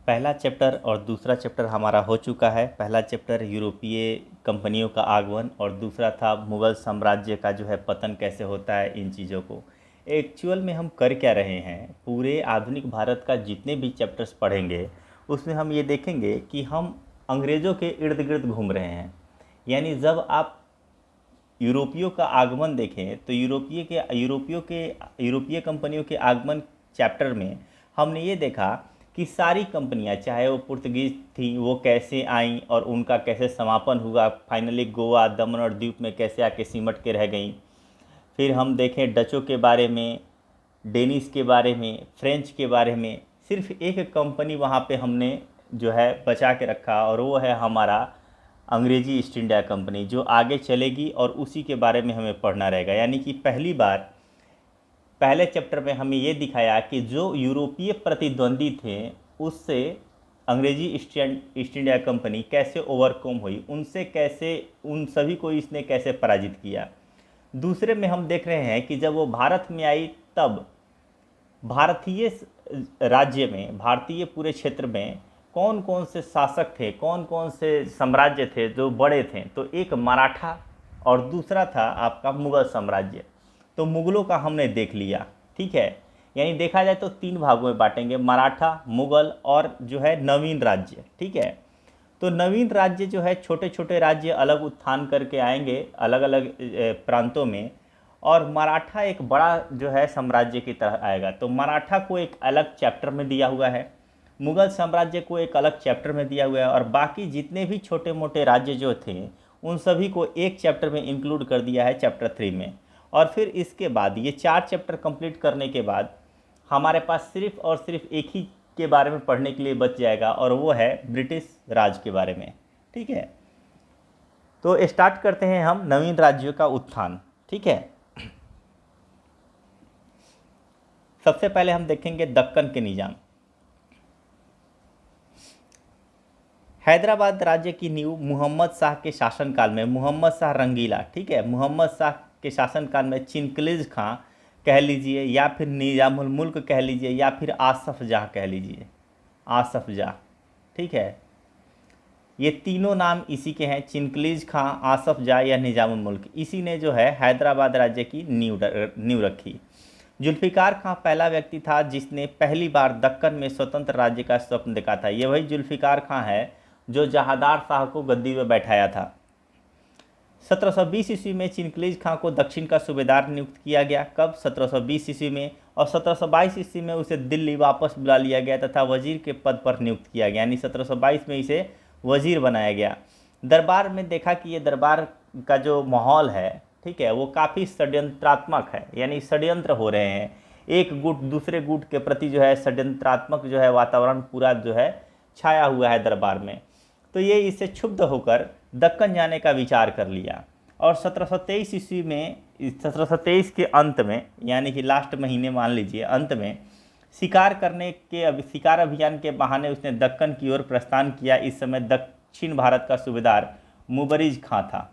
पहला चैप्टर और दूसरा चैप्टर हमारा हो चुका है। पहला चैप्टर यूरोपीय कंपनियों का आगमन और दूसरा था मुग़ल साम्राज्य का जो है पतन कैसे होता है, इन चीज़ों को। एक्चुअल में हम कर क्या रहे हैं, पूरे आधुनिक भारत का जितने भी चैप्टर्स पढ़ेंगे उसमें हम ये देखेंगे कि हम अंग्रेज़ों के इर्द गिर्द घूम रहे हैं। यानी जब आप यूरोपियों का आगमन देखें तो यूरोपीय कंपनियों के आगमन चैप्टर में हमने ये देखा कि सारी कंपनियां, चाहे वो पुर्तगीज थी, वो कैसे आईं और उनका कैसे समापन हुआ, फाइनली गोवा, दमन और द्वीप में कैसे आके सिमट के रह गईं। फिर हम देखें डचों के बारे में, डेनिस के बारे में, फ्रेंच के बारे में। सिर्फ एक कंपनी वहाँ पे हमने जो है बचा के रखा और वो है हमारा अंग्रेजी ईस्ट इंडिया कंपनी, जो आगे चलेगी और उसी के बारे में हमें पढ़ना रहेगा। यानी कि पहली बार पहले चैप्टर में हमें ये दिखाया कि जो यूरोपीय प्रतिद्वंदी थे उससे अंग्रेजी ईस्ट इंडिया कंपनी कैसे ओवरकम हुई, उनसे कैसे, उन सभी को इसने कैसे पराजित किया। दूसरे में हम देख रहे हैं कि जब वो भारत में आई तब भारतीय राज्य में, भारतीय पूरे क्षेत्र में कौन कौन से शासक थे, कौन कौन से साम्राज्य थे जो बड़े थे। तो एक मराठा और दूसरा था आपका मुग़ल साम्राज्य। तो मुग़लों का हमने देख लिया, ठीक है। यानी देखा जाए तो तीन भागों में बांटेंगे, मराठा, मुग़ल और जो है नवीन राज्य, ठीक है। तो नवीन राज्य जो है, छोटे छोटे राज्य अलग उत्थान करके आएंगे अलग अलग प्रांतों में, और मराठा एक बड़ा जो है साम्राज्य की तरह आएगा। तो मराठा को एक अलग चैप्टर में दिया हुआ है, मुग़ल साम्राज्य को एक अलग चैप्टर में दिया हुआ है, और बाकी जितने भी छोटे मोटे राज्य जो थे उन सभी को एक चैप्टर में इंक्लूड कर दिया है, चैप्टर 3 में। और फिर इसके बाद ये 4 चैप्टर कंप्लीट करने के बाद हमारे पास सिर्फ और सिर्फ एक ही के बारे में पढ़ने के लिए बच जाएगा, और वो है ब्रिटिश राज के बारे में, ठीक है। तो स्टार्ट करते हैं हम नवीन राज्यों का उत्थान, ठीक है। सबसे पहले हम देखेंगे दक्कन के निज़ाम। हैदराबाद राज्य की नींव मोहम्मद शाह के शासनकाल में, मोहम्मद शाह रंगीला, ठीक है, मोहम्मद शाह के शासनकाल में चिनकलिज खां कह लीजिए, या फिर निज़ामुल मुल्क कह लीजिए, या फिर आसफ जाह कह लीजिए, आसफ जाह, ठीक है। ये तीनों नाम इसी के हैं, चिनकलिज खां, आसफ जाह या निज़ामुल मुल्क। इसी ने जो है हैदराबाद राज्य की नींव रखी। जुल्फ़िकार खां पहला व्यक्ति था जिसने पहली बार दक्कन में स्वतंत्र राज्य का स्वप्न देखा था। ये वही जुल्फ़िकार खां है जो जहादार शाह को गद्दी में बैठाया था। 1720 ईस्वी में चिनकलिज खां को दक्षिण का सूबेदार नियुक्त किया गया। कब? 1720 ईस्वी में। और 1722 ईस्वी में उसे दिल्ली वापस बुला लिया गया तथा वजीर के पद पर नियुक्त किया गया, यानी 1722 में इसे वजीर बनाया गया। दरबार में देखा कि ये दरबार का जो माहौल है, ठीक है, वो काफ़ी षड्यंत्रात्मक है, यानी षड्यंत्र हो रहे हैं। एक गुट दूसरे गुट के प्रति जो है षड्यंत्रात्मक जो है वातावरण पूरा जो है छाया हुआ है दरबार में। तो ये इससे क्षुब्ध होकर दक्कन जाने का विचार कर लिया। और 1723 ईस्वी में, 1723 के अंत में, यानी कि लास्ट महीने मान लीजिए, अंत में शिकार अभियान के बहाने उसने दक्कन की ओर प्रस्थान किया। इस समय दक्षिण भारत का सूबेदार मुबरिज खां था।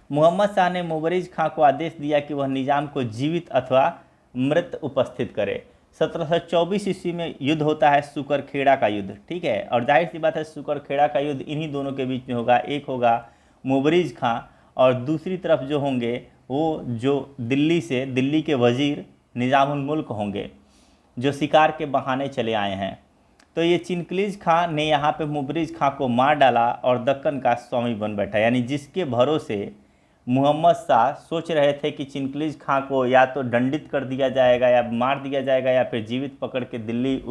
मोहम्मद शाह ने मुबरिज खां को आदेश दिया कि वह निज़ाम को जीवित अथवा मृत उपस्थित करे। 1724 ईस्वी में युद्ध होता है, सुकरखेड़ा का युद्ध, ठीक है। और जाहिर सी बात है सुकरखेड़ा का युद्ध इन्हीं दोनों के बीच में होगा। एक होगा मुबरिज खां और दूसरी तरफ जो होंगे वो जो दिल्ली के वजीर निज़ामुल मुल्क होंगे, जो शिकार के बहाने चले आए हैं। तो ये चिनकलिज खां ने यहाँ पे मुबरिज खां को मार डाला और दक्कन का स्वामी बन बैठा, यानी जिसके भरोसे मोहम्मद शाह सोच रहे थे कि चिनकलिज खां को या तो दंडित कर दिया जाएगा या मार दिया जाएगा या फिर जीवित पकड़ के दिल्ली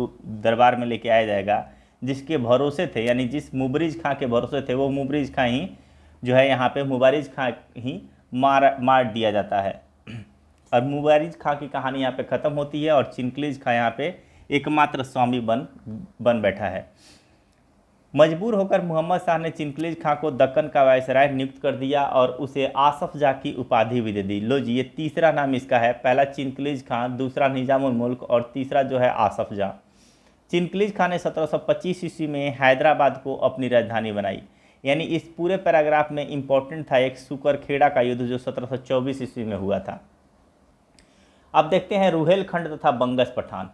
दरबार में लेके आया जाएगा। जिसके भरोसे थे, यानी जिस मुबरिज खां के भरोसे थे, वो मुबरिज खां ही जो है यहाँ पे मुबारिज खां ही मार दिया जाता है। और मुबारिज खां की कहानी यहाँ पे ख़त्म होती है और चिनकलिज खां यहाँ पे एकमात्र स्वामी बन बैठा है। मजबूर होकर मोहम्मद शाह ने चिनकलिज खां को दक्कन का वायसराय नियुक्त कर दिया और उसे आसफ जाह की उपाधि भी दे दी। लो जी, ये तीसरा नाम इसका है। पहला चिनकलिज खां, दूसरा निज़ामुल मुल्क और तीसरा जो है आसफ जाह। चिनकलिज खां ने 1725 ईस्वी में हैदराबाद को अपनी राजधानी बनाई। यानी इस पूरे पैराग्राफ में इंपॉर्टेंट था एक सुकरखेड़ा का युद्ध जो 1724 ईस्वी में हुआ था। अब देखते हैं रुहेलखंड तथा बंगस पठान।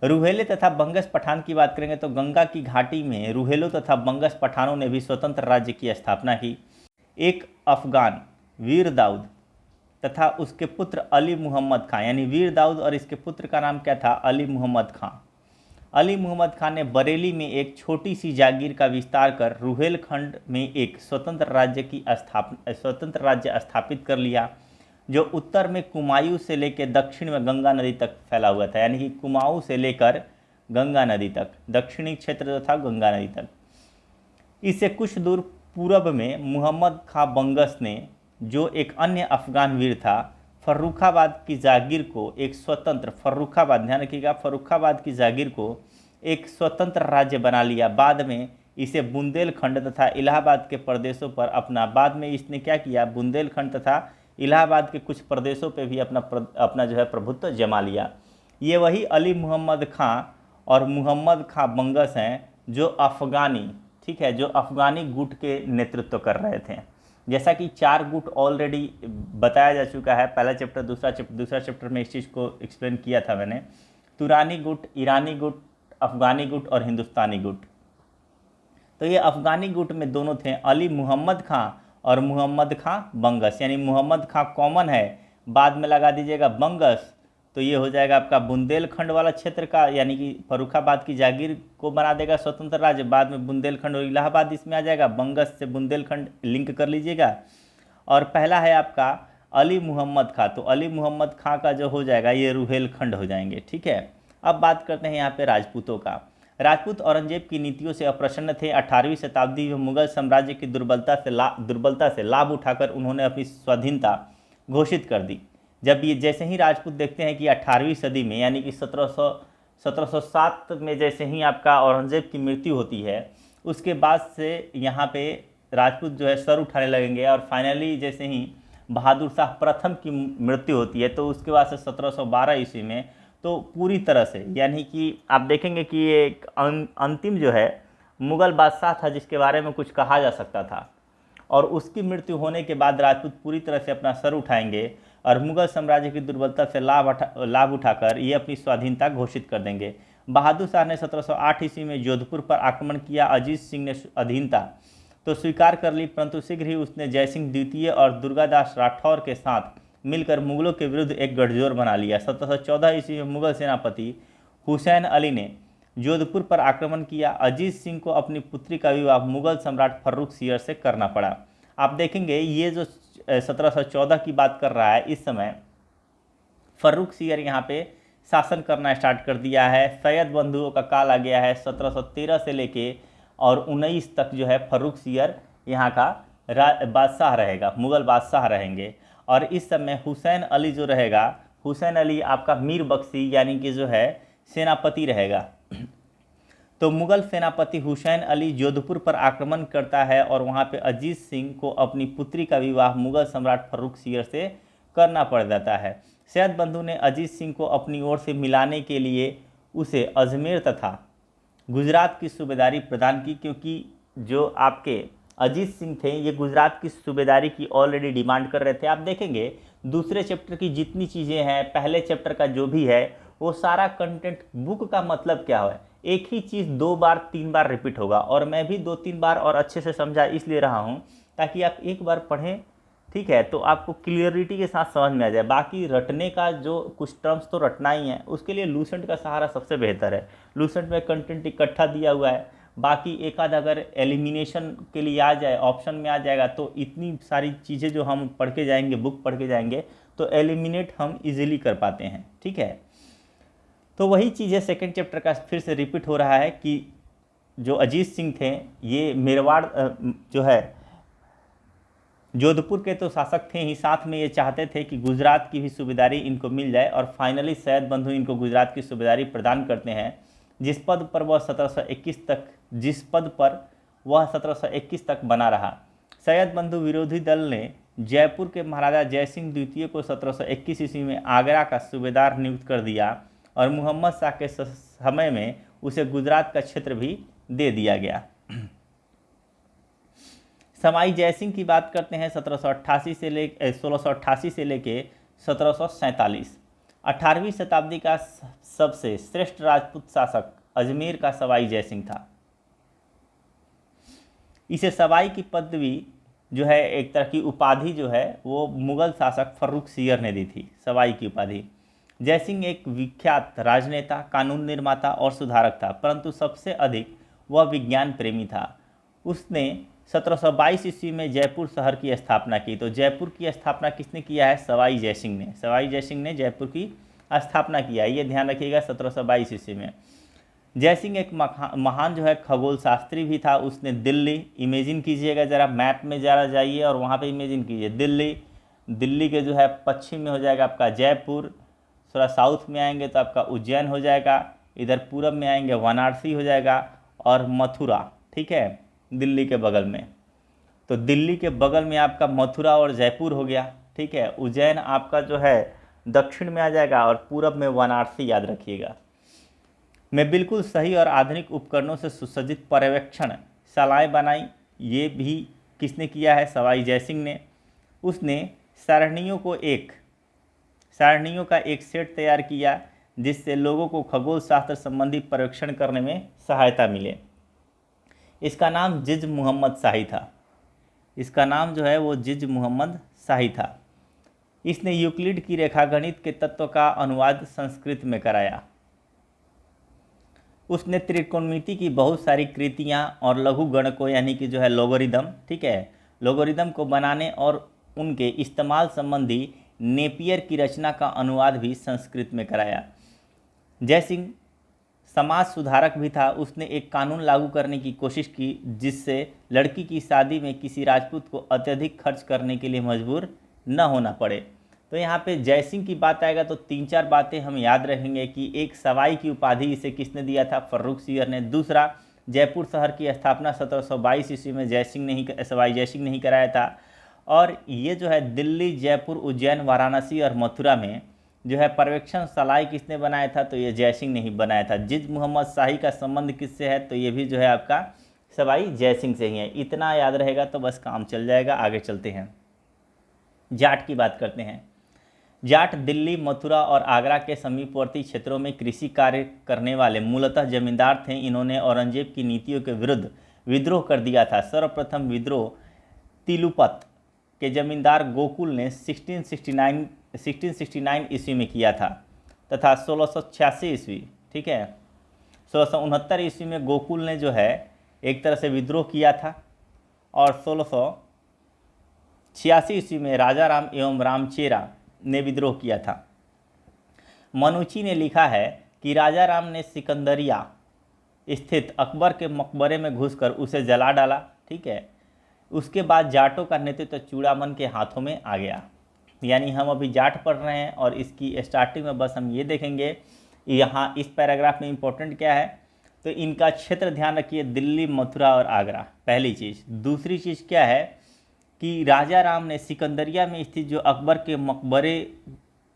रुहेले तथा बंगस पठान की बात करेंगे तो गंगा की घाटी में रुहेलों तथा बंगस पठानों ने भी स्वतंत्र राज्य की स्थापना की। एक अफगान वीर दाऊद तथा उसके पुत्र अली मुहम्मद खां, यानी वीर दाऊद और इसके पुत्र का नाम क्या था, अली मुहम्मद खां। अली मुहम्मद खान ने बरेली में एक छोटी सी जागीर का विस्तार कर रुहेलखंड में एक स्वतंत्र राज्य स्थापित कर लिया, जो उत्तर में कुमायूं से लेकर दक्षिण में गंगा नदी तक फैला हुआ था। यानी कि कुमाऊं से लेकर गंगा नदी तक, दक्षिणी क्षेत्र जो था गंगा नदी तक। इससे कुछ दूर पूर्व में मुहम्मद खां बंगस ने, जो एक अन्य अफगान वीर था, फर्रुखाबाद की जागीर को एक स्वतंत्र, फर्रुखाबाद ध्यान रखिएगा, फर्रुखाबाद की जागीर को एक स्वतंत्र राज्य बना लिया। बाद में इसे बुंदेलखंड तथा इलाहाबाद के प्रदेशों पर बाद में इसने क्या किया, बुंदेलखंड तथा इलाहाबाद के कुछ प्रदेशों पे भी अपना जो है प्रभुत्व जमा लिया। ये वही अली मुहम्मद खां और मुहम्मद खां बंगस हैं जो अफगानी, ठीक है, जो अफगानी गुट के नेतृत्व कर रहे थे। जैसा कि 4 गुट ऑलरेडी बताया जा चुका है, पहला चैप्टर, दूसरा चैप्टर में इस चीज़ को एक्सप्लेन किया था मैंने। तुरानी गुट, ईरानी गुट, अफगानी गुट और हिंदुस्तानी गुट। तो ये अफगानी गुट में दोनों थे अली मुहम्मद खां और मुहम्मद खां बंगस, यानी मुहम्मद खां कॉमन है, बाद में लगा दीजिएगा बंगस, तो ये हो जाएगा आपका बुंदेलखंड वाला क्षेत्र का, यानी कि फर्रुखाबाद की जागीर को बना देगा स्वतंत्र राज्य। बाद में बुंदेलखंड और इलाहाबाद इसमें आ जाएगा, बंगस से बुंदेलखंड लिंक कर लीजिएगा। और पहला है आपका अली मुहम्मद खां, तो अली मुहम्मद खां का जो हो जाएगा ये रुहेलखंड हो जाएंगे, ठीक है। अब बात करते हैं यहाँ पे राजपूतों का। राजपूत औरंगजेब की नीतियों से अप्रसन्न थे। 18वीं शताब्दी में मुगल साम्राज्य की दुर्बलता से लाभ उठाकर उन्होंने अपनी स्वाधीनता घोषित कर दी। जब ये जैसे ही राजपूत देखते हैं कि 18वीं सदी में, यानी कि 1707 में जैसे ही आपका औरंगजेब की मृत्यु होती है, उसके बाद से यहाँ पे राजपूत जो है सर उठाने लगेंगे। और फाइनली जैसे ही बहादुर शाह प्रथम की मृत्यु होती है, तो उसके बाद से 1712 ईस्वी में तो पूरी तरह से, यानी कि आप देखेंगे कि ये एक अंतिम जो है मुग़ल बादशाह था जिसके बारे में कुछ कहा जा सकता था, और उसकी मृत्यु होने के बाद राजपूत पूरी तरह से अपना सर उठाएंगे और मुग़ल साम्राज्य की दुर्बलता से लाभ उठाकर ये अपनी स्वाधीनता घोषित कर देंगे। बहादुर शाह ने 1708 ईस्वी में जोधपुर पर आक्रमण किया। अजीत सिंह ने अधीनता तो स्वीकार कर ली, परंतु शीघ्र ही उसने जयसिंह द्वितीय और दुर्गादास राठौर के साथ मिलकर मुगलों के विरुद्ध एक गठजोड़ बना लिया। 1714 ईस्वी में मुगल सेनापति हुसैन अली ने जोधपुर पर आक्रमण किया। अजीत सिंह को अपनी पुत्री का विवाह मुगल सम्राट फर्रुख सियर से करना पड़ा। आप देखेंगे ये जो 1714 की बात कर रहा है, इस समय फर्रुख सियर यहाँ पे शासन करना स्टार्ट कर दिया है। सैयद बंधुओं का काल आ गया है। 1713 से लेके और 19 तक जो है फर्रुख सियर यहाँ का बादशाह रहेगा, मुग़ल बादशाह रहेंगे। और इस समय हुसैन अली जो रहेगा, हुसैन अली आपका मीर बख्शी यानी कि जो है सेनापति रहेगा। तो मुग़ल सेनापति हुसैन अली जोधपुर पर आक्रमण करता है और वहाँ पे अजीत सिंह को अपनी पुत्री का विवाह मुग़ल सम्राट फर्रुख सियर से करना पड़ जाता है। सैयद बंधु ने अजीत सिंह को अपनी ओर से मिलाने के लिए उसे अजमेर तथा गुजरात की सूबेदारी प्रदान की, क्योंकि जो आपके अजीत सिंह थे ये गुजरात की सूबेदारी की ऑलरेडी डिमांड कर रहे थे। आप देखेंगे दूसरे चैप्टर की जितनी चीज़ें हैं, पहले चैप्टर का जो भी है, वो सारा कंटेंट, बुक का मतलब क्या है, एक ही चीज़ 2 बार 3 बार रिपीट होगा। और मैं भी 2-3 बार और अच्छे से समझा इसलिए रहा हूँ ताकि आप एक बार पढ़ें, ठीक है, तो आपको क्लियरिटी के साथ समझ में आ जाए। बाकी रटने का जो कुछ टर्म्स तो रटना ही है, उसके लिए लूसेंट का सहारा सबसे बेहतर है। लूसेंट में कंटेंट इकट्ठा दिया हुआ है, बाकी एक आध अगर एलिमिनेशन के लिए आ जाए, ऑप्शन में आ जाएगा, तो इतनी सारी चीज़ें जो हम पढ़ के जाएंगे, बुक पढ़ के जाएंगे, तो एलिमिनेट हम इजीली कर पाते हैं, ठीक है। तो वही चीज़ें सेकंड चैप्टर का फिर से रिपीट हो रहा है कि जो अजीत सिंह थे ये मेरवाड़ जो है जोधपुर के तो शासक थे ही, साथ में ये चाहते थे कि गुजरात की भी सूबेदारी इनको मिल जाए। और फाइनली सैयद बंधु इनको गुजरात की सूबेदारी प्रदान करते हैं, जिस पद पर वह 1721 तक बना रहा। सैयद बंधु विरोधी दल ने जयपुर के महाराजा जयसिंह द्वितीय को 1721 ईस्वी में आगरा का सूबेदार नियुक्त कर दिया और मुहम्मद शाह के समय में उसे गुजरात का क्षेत्र भी दे दिया गया। समाई जयसिंह की बात करते हैं 1688 से लेके 1747। 18वीं शताब्दी का सबसे श्रेष्ठ राजपूत शासक अजमेर का सवाई जयसिंह था। इसे सवाई की पदवी जो है, एक तरह की उपाधि जो है वो मुगल शासक फर्रुख सियर ने दी थी, सवाई की उपाधि। जयसिंह एक विख्यात राजनेता, कानून निर्माता और सुधारक था, परंतु सबसे अधिक वह विज्ञान प्रेमी था। उसने 1722 ईस्वी में जयपुर शहर की स्थापना की। तो जयपुर की स्थापना किसने किया है? सवाई जयसिंह ने। सवाई जयसिंह ने जयपुर की स्थापना किया, ये ध्यान रखिएगा, 1722 ईस्वी में। जयसिंह एक महान जो है खगोल शास्त्री भी था। उसने दिल्ली, इमेजिन कीजिएगा ज़रा, मैप में ज़रा जाइए और वहाँ पे इमेजिन कीजिए दिल्ली के जो है पश्चिम में हो जाएगा आपका जयपुर, थोड़ा साउथ में आएंगे तो आपका उज्जैन हो जाएगा, इधर पूरब में आएंगे वाराणसी हो जाएगा, और मथुरा, ठीक है, दिल्ली के बगल में। तो दिल्ली के बगल में आपका मथुरा और जयपुर हो गया, ठीक है। उज्जैन आपका जो है दक्षिण में आ जाएगा और पूरब में वाराणसी, याद रखिएगा। में बिल्कुल सही और आधुनिक उपकरणों से सुसज्जित पर्यवेक्षण शालाएँ बनाई। ये भी किसने किया है? सवाई जयसिंह ने। उसने सारणियों का एक सेट तैयार किया जिससे लोगों को खगोल शास्त्र संबंधी पर्यवेक्षण करने में सहायता मिले। इसका नाम जिज मुहम्मद शाही था। इसका नाम जो है वो जिज मुहम्मद शाही था। इसने यूक्लिड की रेखागणित के तत्व का अनुवाद संस्कृत में कराया। उसने त्रिकोणमिति की बहुत सारी कृतियाँ और लघु गणकों यानी कि जो है लोगरिदम, ठीक है, लोगरिदम को बनाने और उनके इस्तेमाल संबंधी नेपियर की रचना का अनुवाद भी संस्कृत में कराया। जयसिंह समाज सुधारक भी था। उसने एक कानून लागू करने की कोशिश की जिससे लड़की की शादी में किसी राजपूत को अत्यधिक खर्च करने के लिए मजबूर न होना पड़े। तो यहाँ पे जयसिंह की बात आएगा तो 3-4 बातें हम याद रखेंगे कि एक सवाई की उपाधि इसे किसने दिया था? फर्रुख सियर ने। दूसरा, जयपुर शहर की स्थापना 1722 ईस्वी में सवाई जयसिंह ने ही कराया था। और ये जो है दिल्ली, जयपुर, उज्जैन, वाराणसी और मथुरा में जो है पर्यवेक्षण शालाएँ किसने बनाया था? तो ये जयसिंह ने ही बनाया था। जिज मुहम्मद शाही का संबंध किससे है? तो ये भी जो है आपका सवाई जयसिंह से ही है। इतना याद रहेगा तो बस काम चल जाएगा। आगे चलते हैं, जाट की बात करते हैं। जाट दिल्ली, मथुरा और आगरा के समीपवर्ती क्षेत्रों में कृषि कार्य करने वाले मूलतः जमींदार थे। इन्होंने औरंगजेब की नीतियों के विरुद्ध विद्रोह कर दिया था। सर्वप्रथम विद्रोह तिलुपत के जमींदार गोकुल ने 1669 ईस्वी में किया था तथा 1686 ईस्वी, ठीक है, 1669 ईस्वी में गोकुल ने जो है एक तरह से विद्रोह किया था। और 1686 ईस्वी में राजा राम एवं रामचेरा ने विद्रोह किया था। मनुची ने लिखा है कि राजा राम ने सिकंदरिया स्थित अकबर के मकबरे में घुसकर उसे जला डाला, ठीक है। उसके बाद जाटों का नेतृत्व चूड़ामन के हाथों में आ गया। यानी हम अभी जाट पढ़ रहे हैं और इसकी स्टार्टिंग में बस हम ये देखेंगे यहाँ इस पैराग्राफ में इम्पोर्टेंट क्या है। तो इनका क्षेत्र ध्यान रखिए, दिल्ली, मथुरा और आगरा, पहली चीज़। दूसरी चीज़ क्या है कि राजा राम ने सिकंदरिया में स्थित जो अकबर के मकबरे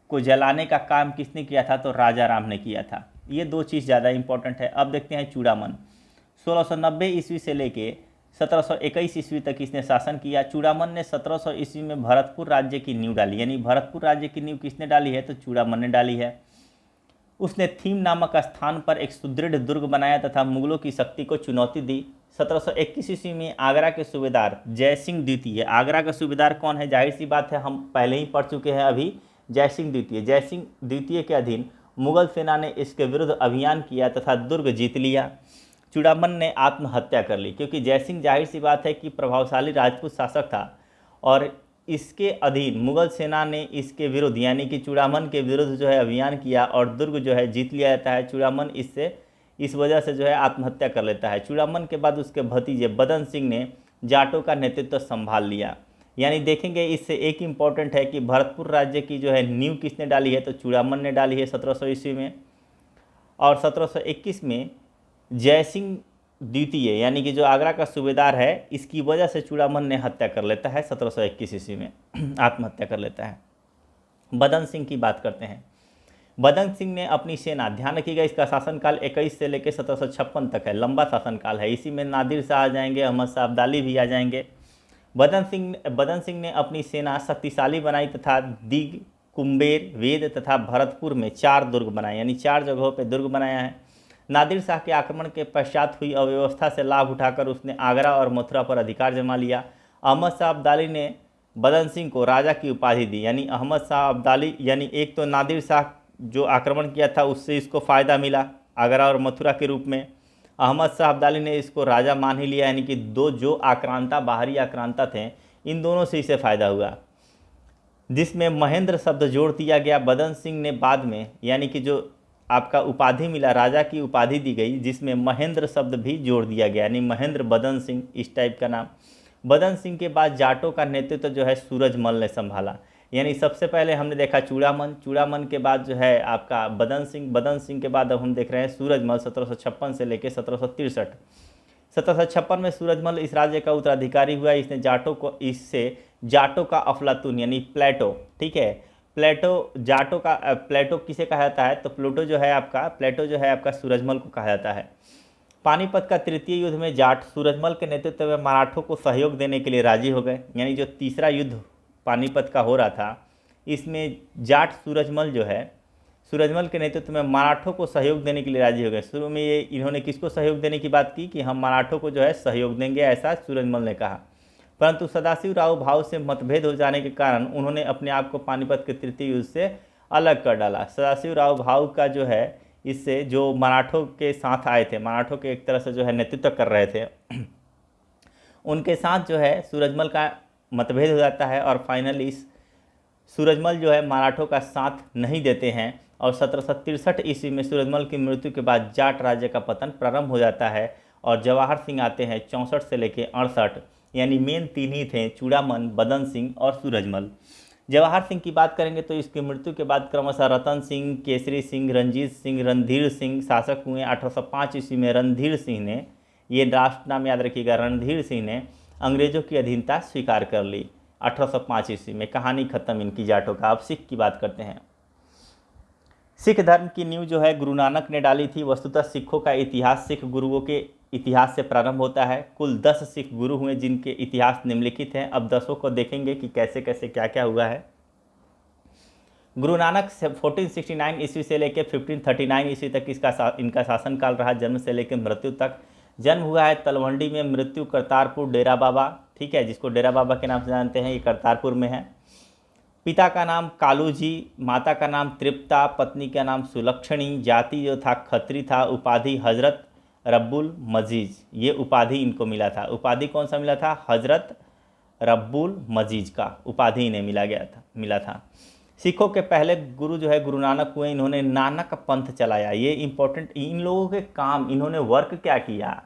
को जलाने का काम किसने किया था? तो राजा राम ने किया था। ये दो चीज़ ज़्यादा इंपॉर्टेंट है। अब देखते हैं चूड़ामन। 1690 ईस्वी से लेके 1721 ईस्वी तक इसने शासन किया। चूड़ामन ने 1700 ईस्वी में भरतपुर राज्य की नींव डाली। यानी भरतपुर राज्य की नींव किसने डाली है? तो चूड़ामन ने डाली है। उसने थीम नामक स्थान पर एक सुदृढ़ दुर्ग बनाया तथा मुगलों की शक्ति को चुनौती दी। 1721 ईस्वी में आगरा के सूबेदार जयसिंह द्वितीय, आगरा का सूबेदार कौन है? जाहिर सी बात है, हम पहले ही पढ़ चुके हैं अभी, जयसिंह द्वितीय के अधीन मुगल सेना ने इसके विरुद्ध अभियान किया तथा दुर्ग जीत लिया। चूड़ामन ने आत्महत्या कर ली क्योंकि जयसिंह जाहिर सी बात है कि प्रभावशाली राजपूत शासक था और इसके अधीन मुगल सेना ने इसके विरुद्ध यानी कि चूड़ामन के विरुद्ध जो है अभियान किया और दुर्ग जो है जीत लिया जाता है। चूड़ामन इस वजह से जो है आत्महत्या कर लेता है। चूड़ामन के बाद उसके भतीजे बदन सिंह ने जाटों का नेतृत्व संभाल लिया। यानी देखेंगे इससे एक इम्पॉर्टेंट है कि भरतपुर राज्य की जो है नींव किसने डाली है? तो चूड़ामन ने डाली है 1700 ईस्वी में। और 1721 में जयसिंह द्वितीय यानी कि जो आगरा का सूबेदार है, इसकी वजह से चूड़ामन ने हत्या कर लेता है 1721 ईस्वी में, आत्महत्या कर लेता है। बदन सिंह की बात करते हैं। बदन सिंह ने अपनी सेना, ध्यान रखिएगा इसका शासनकाल 21 से लेकर 1756 तक है, लंबा शासनकाल है। इसी में नादिर शाह आ जाएंगे, अहमद शाह अब्दाली भी आ जाएंगे। बदन सिंह ने अपनी सेना शक्तिशाली बनाई तथा कुम्बेर, वेद तथा भरतपुर में 4 दुर्ग बनाए, यानी 4 जगहों पर दुर्ग बनाया है। नादिर शाह के आक्रमण के पश्चात हुई अव्यवस्था से लाभ उठाकर उसने आगरा और मथुरा पर अधिकार जमा लिया। अहमद शाह अब्दाली ने बदन सिंह को राजा की उपाधि दी, यानी अहमद शाह अब्दाली, यानी एक तो नादिर शाह जो आक्रमण किया था उससे इसको फ़ायदा मिला आगरा और मथुरा के रूप में, अहमद शाह अब्दाली ने इसको राजा मान ही लिया, यानी कि दो जो आक्रांता बाहरी आक्रांता थे इन दोनों से इसे फ़ायदा हुआ, जिसमें महेंद्र शब्द जोड़ दिया गया। बदन सिंह ने बाद में, यानी कि जो आपका उपाधि मिला, राजा की उपाधि दी गई जिसमें महेंद्र शब्द भी जोड़ दिया गया, यानी महेंद्र बदन सिंह, इस टाइप का नाम। बदन सिंह के बाद जाटों का नेतृत्व जो है सूरजमल ने संभाला, यानी सबसे पहले हमने देखा चूड़ामन, चूड़ामन के बाद जो है आपका बदन सिंह, बदन सिंह के बाद अब हम देख रहे हैं सूरजमल 1756 से लेकर 1763। 1756 में सूरजमल इस राज्य का उत्तराधिकारी हुआ। इसने जाटों को, इससे जाटों का अफलातून यानी प्लेटो, ठीक है, प्लेटो, जाटों का प्लेटो किसे कहा जाता है, तो प्लूटो जो है आपका, प्लेटो जो है आपका सूरजमल को कहा जाता है। पानीपत का तृतीय युद्ध में जाट सूरजमल के नेतृत्व में मराठों को सहयोग देने के लिए राजी हो गए, यानी जो तीसरा युद्ध पानीपत का हो रहा था इसमें जाट सूरजमल जो है, सूरजमल के नेतृत्व में मराठों को सहयोग देने के लिए राजी हो गए। शुरू में ये इन्होंने किसको सहयोग देने की बात की कि हम मराठों को जो है सहयोग देंगे, ऐसा सूरजमल ने कहा, परंतु सदाशिव राव भाव से मतभेद हो जाने के कारण उन्होंने अपने आप को पानीपत के तृतीय युद्ध से अलग कर डाला। सदाशिव राव भाव का जो है इससे जो मराठों के साथ आए थे, मराठों के एक तरह से जो है नेतृत्व कर रहे थे, उनके साथ जो है सूरजमल का मतभेद हो जाता है और फाइनली सूरजमल जो है मराठों का साथ नहीं देते हैं और 1763 ईस्वी में सूरजमल की मृत्यु के बाद जाट राज्य का पतन प्रारंभ हो जाता है और जवाहर सिंह आते हैं 64 से लेकर 68, यानी मेन 3 ही थे, चूड़ामन, बदन सिंह और सूरजमल। जवाहर सिंह की बात करेंगे तो इसकी मृत्यु के बाद क्रमशः रतन सिंह, केसरी सिंह, रंजीत सिंह, रणधीर सिंह शासक हुए। 1805 ईस्वी में रणधीर सिंह ने, ये राष्ट्र नाम याद रखिएगा, रणधीर सिंह ने अंग्रेजों की अधीनता स्वीकार कर ली 1805 ईस्वी में। कहानी खत्म इनकी जाटों का। अब सिख की बात करते हैं। सिख धर्म की नींव जो है गुरु नानक ने डाली थी। वस्तुतः सिखों का इतिहास सिख गुरुओं के इतिहास से प्रारंभ होता है। कुल 10 सिख गुरु हुए जिनके इतिहास निम्नलिखित हैं। अब 10 को देखेंगे कि कैसे कैसे क्या क्या हुआ है। गुरु नानक 1469 ईस्वी से लेकर 1539 ईस्वी तक इनका शासनकाल रहा, जन्म से लेकर मृत्यु तक। जन्म हुआ है तलवंडी में, मृत्यु करतारपुर डेरा बाबा, ठीक है, जिसको डेरा बाबा के नाम से जानते हैं, ये करतारपुर में है। पिता का नाम कालू जी, माता का नाम तृप्ता, पत्नी का नाम सुलक्षणी, जाति जो था खत्री था, उपाधि हजरत रब्बुल मजीज, ये उपाधि इनको मिला था। उपाधि कौन सा मिला था? हजरत रब्बुल मजीज का उपाधि इन्हें मिला था। सिखों के पहले गुरु जो है गुरु नानक हुए। इन्होंने नानक पंथ चलाया, ये इंपॉर्टेंट, इन लोगों के काम, इन्होंने वर्क क्या किया,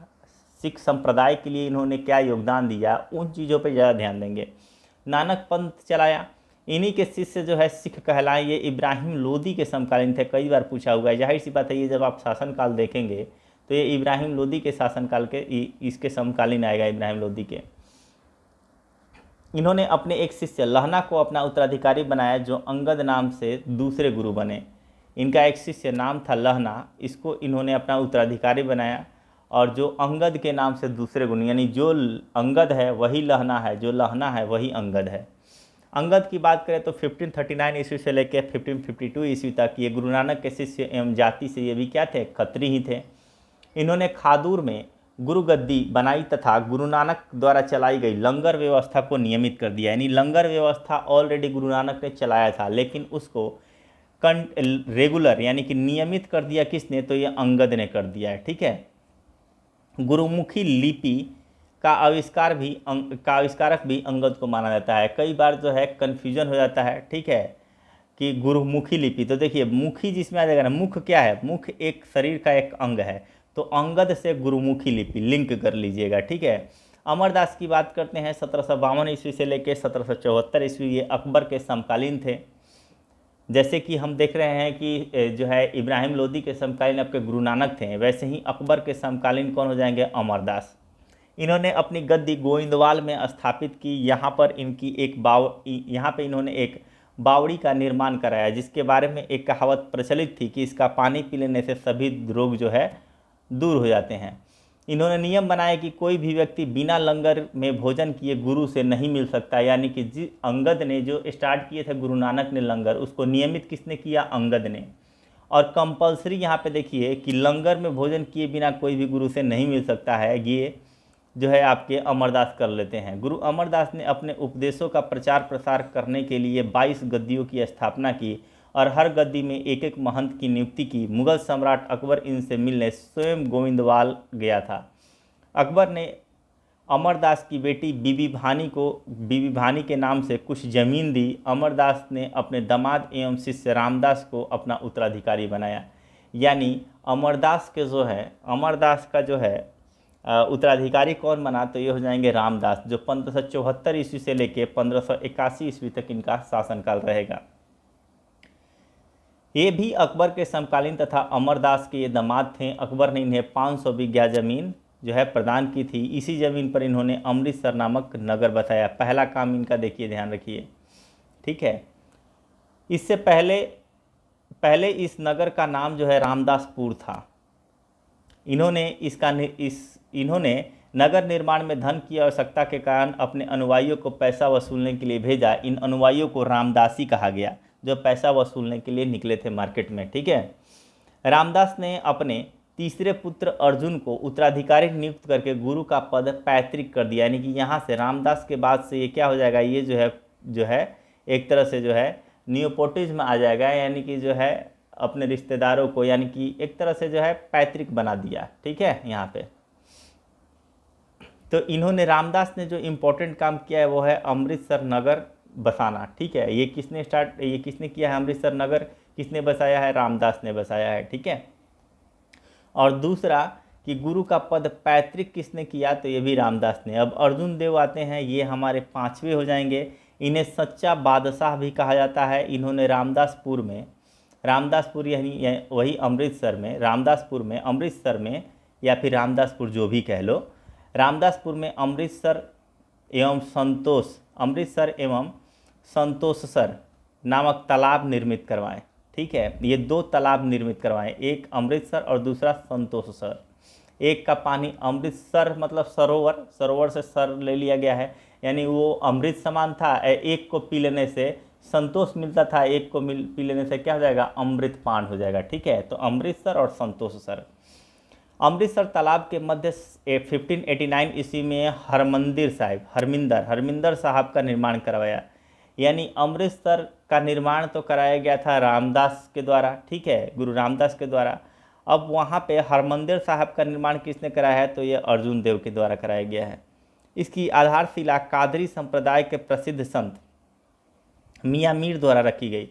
सिख संप्रदाय के लिए इन्होंने क्या योगदान दिया, उन चीज़ों पे ज़्यादा ध्यान देंगे। नानक पंथ चलाया, इन्हीं के शिष्य जो है सिख कहलाए। ये इब्राहिम लोदी के समकालीन थे, कई बार पूछा हुआ है। जाहिर सी बात है, ये जब आप शासनकाल देखेंगे तो ये इब्राहिम लोदी के शासनकाल के इसके समकालीन आएगा, इब्राहिम लोदी के। इन्होंने अपने एक शिष्य लहना को अपना उत्तराधिकारी बनाया, जो अंगद नाम से दूसरे गुरु बने। इनका एक शिष्य नाम था लहना, इसको इन्होंने अपना उत्तराधिकारी बनाया, और जो अंगद के नाम से दूसरे गुरु, यानी जो अंगद है वही लहना है, जो लहना है वही अंगद है। अंगद की बात करें तो 1539 ईस्वी से लेकर 1552 ईस्वी तक ये गुरु नानक के शिष्य एवं जाति से ये भी क्या थे? खत्री ही थे। इन्होंने खादूर में गुरु गद्दी बनाई तथा गुरु नानक द्वारा चलाई गई लंगर व्यवस्था को नियमित कर दिया। यानी लंगर व्यवस्था ऑलरेडी गुरु नानक ने चलाया था, लेकिन उसको रेगुलर यानी कि नियमित कर दिया किसने? तो ये अंगद ने कर दिया है, ठीक है। गुरुमुखी लिपि का आविष्कारक भी अंगद को माना जाता है। कई बार जो है कन्फ्यूजन हो जाता है, ठीक है, कि गुरुमुखी लिपि, तो देखिए मुखी जिसमें आ जाएगा ना, मुख क्या है? मुख एक शरीर का एक अंग है, तो अंगद से गुरुमुखी लिपि लिंक कर लीजिएगा, ठीक है। अमरदास की बात करते हैं, 1752 ईस्वी से लेकर 1774 ईस्वी, ये अकबर के समकालीन थे। जैसे कि हम देख रहे हैं कि जो है इब्राहिम लोदी के समकालीन आपके गुरु नानक थे, वैसे ही अकबर के समकालीन कौन हो जाएंगे? अमरदास। इन्होंने अपनी गद्दी गोविंदवाल में स्थापित की। यहाँ पर इन्होंने एक बावड़ी का निर्माण कराया, जिसके बारे में एक कहावत प्रचलित थी कि इसका पानी पी लेने से सभी रोग जो है दूर हो जाते हैं। इन्होंने नियम बनाया कि कोई भी व्यक्ति बिना लंगर में भोजन किए गुरु से नहीं मिल सकता, यानी कि जिस अंगद ने जो स्टार्ट किए थे गुरु नानक ने लंगर, उसको नियमित किसने किया? अंगद ने। और कंपलसरी यहाँ पे देखिए कि लंगर में भोजन किए बिना कोई भी गुरु से नहीं मिल सकता है, ये जो है आपके अमरदास कर लेते हैं। गुरु अमरदास ने अपने उपदेशों का प्रचार प्रसार करने के लिए 22 गद्दियों की स्थापना की और हर गद्दी में एक एक महंत की नियुक्ति की। मुगल सम्राट अकबर इनसे मिलने स्वयं गोविंदवाल गया था। अकबर ने अमरदास की बेटी बीबी भानी के नाम से कुछ जमीन दी। अमरदास ने अपने दामाद एवं शिष्य रामदास को अपना उत्तराधिकारी बनाया। यानी अमरदास का जो है उत्तराधिकारी कौन बना? तो ये हो जाएंगे रामदास, जो 1574 ईस्वी से लेकर 1581 ईस्वी तक इनका शासनकाल रहेगा। ये भी अकबर के समकालीन तथा अमरदास के ये दामाद थे। अकबर ने इन्हें 500 बीघा जमीन जो है प्रदान की थी। इसी ज़मीन पर इन्होंने अमृतसर नामक नगर बसाया। पहला काम इनका देखिए, ध्यान रखिए, ठीक है। इससे पहले इस नगर का नाम जो है रामदासपुर था। इन्होंने नगर निर्माण में धन की आवश्यकता के कारण अपने अनुयायियों को पैसा वसूलने के लिए भेजा। इन अनुयायियों को रामदासी कहा गया, जो पैसा वसूलने के लिए निकले थे मार्केट में, ठीक है। रामदास ने अपने तीसरे पुत्र अर्जुन को उत्तराधिकारी नियुक्त करके गुरु का पद पैतृक कर दिया। यानी कि यहाँ से रामदास के बाद से ये क्या हो जाएगा? ये जो है एक तरह से जो है नियोपोटिज्म आ जाएगा, यानी कि जो है अपने रिश्तेदारों को, यानी कि एक तरह से जो है पैतृक बना दिया, ठीक है। यहाँ पे तो इन्होंने, रामदास ने जो इम्पोर्टेंट काम किया है वो है अमृतसर नगर बसाना, ठीक है। ये किसने किया है? अमृतसर नगर किसने बसाया है? रामदास ने बसाया है, ठीक है। और दूसरा कि गुरु का पद पैतृक किसने किया? तो ये भी रामदास ने। अब अर्जुन देव आते हैं, ये हमारे 5वें हो जाएंगे। इन्हें सच्चा बादशाह भी कहा जाता है। इन्होंने रामदासपुर यानी वही अमृतसर में, अमृतसर में या फिर रामदासपुर जो भी कह लो, रामदासपुर में अमृतसर एवं संतोषसर नामक तालाब निर्मित करवाएं, ठीक है। ये 2 तालाब निर्मित करवाएं, एक अमृतसर और दूसरा संतोषसर। एक का पानी अमृतसर मतलब सरोवर से सर ले लिया गया है, यानी वो अमृत समान था। एक को पी लेने से संतोष मिलता था, एक को पी लेने से क्या हो जाएगा? अमृत पान हो जाएगा, ठीक है। तो अमृतसर और संतोषसर। अमृतसर तालाब के मध्य 1589 ईस्वी में हरमिंदर साहब का निर्माण करवाया। यानी अमृतसर का निर्माण तो कराया गया था रामदास के द्वारा, ठीक है, गुरु रामदास के द्वारा। अब वहाँ पे हरमंदिर साहब का निर्माण किसने कराया है? तो ये अर्जुन देव के द्वारा कराया गया है। इसकी आधारशिला कादरी संप्रदाय के प्रसिद्ध संत मियाँ मीर द्वारा रखी गई।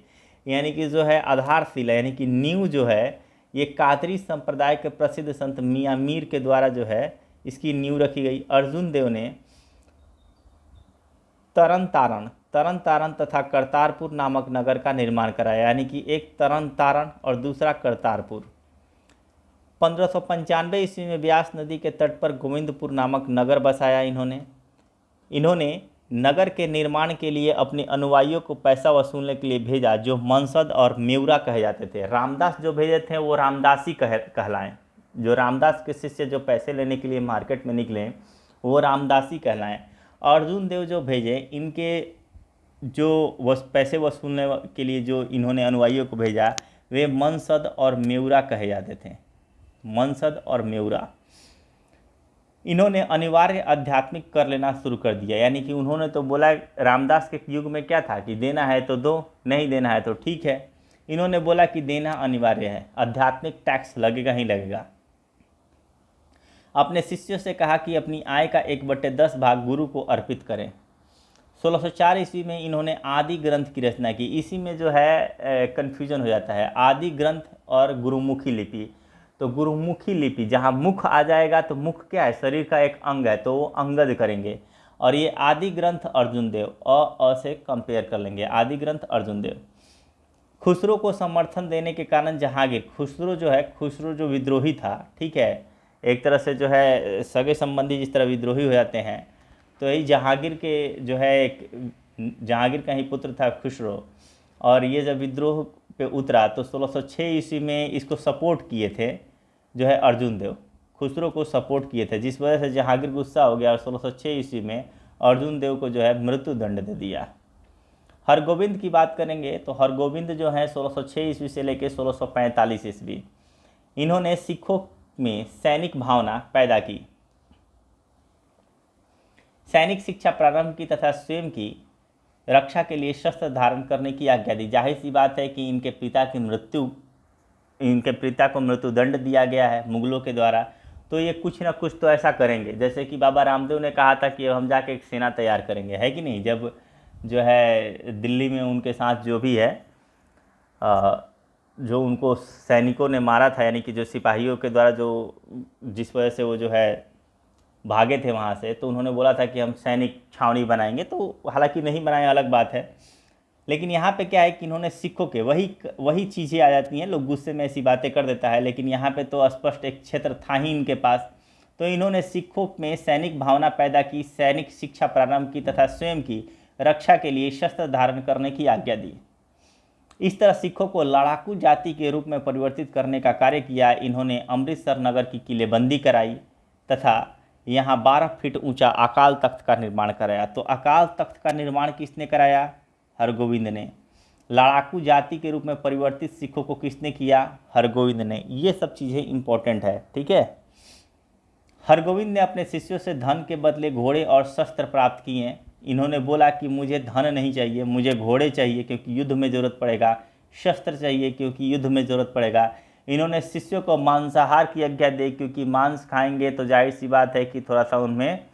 यानी कि जो है आधारशिला यानी कि नींव जो है ये कादरी संप्रदाय के प्रसिद्ध संत मियाँ मीर के द्वारा जो है इसकी नींव रखी गई। अर्जुन देव ने तरन तारण तथा करतारपुर नामक नगर का निर्माण कराया। यानी कि एक तरन तारण और दूसरा करतारपुर। 1595 ईस्वी में ब्यास नदी के तट पर गोविंदपुर नामक नगर बसाया। इन्होंने नगर के निर्माण के लिए अपने अनुयायियों को पैसा वसूलने के लिए भेजा, जो मनसद और मेउरा कहे जाते थे। रामदास जो भेजे थे वो रामदासी कहलाएं। जो रामदास के शिष्य जो पैसे लेने के लिए मार्केट में निकले वो रामदासी कहलाएं। अर्जुन देव जो भेजे, इनके जो पैसे वसूलने के लिए जो इन्होंने अनुयायियों को भेजा वे मनसद और मेउरा कहे जाते थे। मनसद और मेउरा। इन्होंने अनिवार्य आध्यात्मिक कर लेना शुरू कर दिया। यानी कि उन्होंने तो बोला, रामदास के युग में क्या था कि देना है तो दो, नहीं देना है तो ठीक है। इन्होंने बोला कि देना अनिवार्य है, आध्यात्मिक टैक्स लगेगा ही लगेगा। अपने शिष्यों से कहा कि अपनी आय का 1/10 भाग गुरु को अर्पित करें। 1604 ईस्वी में इन्होंने आदि ग्रंथ की रचना की। इसी में जो है कन्फ्यूजन हो जाता है, आदि ग्रंथ और गुरुमुखी लिपि। तो गुरुमुखी लिपि, जहाँ मुख आ जाएगा तो मुख क्या है? शरीर का एक अंग है, तो वो अंगद करेंगे। और ये आदि ग्रंथ अर्जुन देव, अ से कंपेयर कर लेंगे, आदि ग्रंथ अर्जुन देव। खुसरो को समर्थन देने के कारण जहांगीर, खुसरो जो विद्रोही था, ठीक है, एक तरह से जो है सगे संबंधी जिस तरह विद्रोही हो जाते हैं, तो यही जहांगीर के जो है जहांगीर का ही पुत्र था खुसरो। और ये जब विद्रोह पे उतरा तो 1606 ईस्वी में इसको सपोर्ट किए थे जो है अर्जुन देव, खुसरो को सपोर्ट किए थे, जिस वजह से जहांगीर गुस्सा हो गया और 1606 ईस्वी में अर्जुन देव को जो है मृत्यु दंड दे दिया। हरगोविंद की बात करेंगे तो हरगोविंद जो है 1606 ईस्वी से लेकर 1645 ईस्वी, इन्होंने सिखों में सैनिक भावना पैदा की, सैनिक शिक्षा प्रारंभ की तथा स्वयं की रक्षा के लिए शस्त्र धारण करने की आज्ञा दी। जाहिर सी बात है कि इनके पिता को मृत्युदंड दिया गया है मुगलों के द्वारा, तो ये कुछ ना कुछ तो ऐसा करेंगे। जैसे कि बाबा रामदेव ने कहा था कि हम जाके एक सेना तैयार करेंगे, है कि नहीं, जब जो है दिल्ली में उनके साथ जो भी है जो उनको सैनिकों ने मारा था, यानी कि जो सिपाहियों के द्वारा जो जिस वजह से वो जो है भागे थे वहाँ से, तो उन्होंने बोला था कि हम सैनिक छावनी बनाएंगे, तो हालांकि नहीं बनाए अलग बात है। लेकिन यहाँ पे क्या है कि इन्होंने सिखों के वही चीज़ें आ जाती हैं, लोग गुस्से में ऐसी बातें कर देता है, लेकिन यहाँ पे तो स्पष्ट एक क्षेत्र था ही इनके पास। तो इन्होंने सिखों में सैनिक भावना पैदा की, सैनिक शिक्षा प्रारंभ की तथा स्वयं की रक्षा के लिए शस्त्र धारण करने की आज्ञा दी। इस तरह सिखों को लड़ाकू जाति के रूप में परिवर्तित करने का कार्य किया। इन्होंने अमृतसर नगर की किलेबंदी कराई तथा यहाँ 12 फीट ऊंचा अकाल तख्त का निर्माण कराया। तो अकाल तख्त का निर्माण किसने कराया? हरगोविंद ने। लड़ाकू जाति के रूप में परिवर्तित सिखों को किसने किया? हरगोविंद ने। ये सब चीज़ें इंपॉर्टेंट है, ठीक है। हरगोविंद ने अपने शिष्यों से धन के बदले घोड़े और शस्त्र प्राप्त किए। इन्होंने बोला कि मुझे धन नहीं चाहिए, मुझे घोड़े चाहिए क्योंकि युद्ध में ज़रूरत पड़ेगा, शस्त्र चाहिए क्योंकि युद्ध में ज़रूरत पड़ेगा। इन्होंने शिष्यों को मांसाहार की आज्ञा दी, क्योंकि मांस खाएंगे तो जाहिर सी बात है कि थोड़ा सा उनमें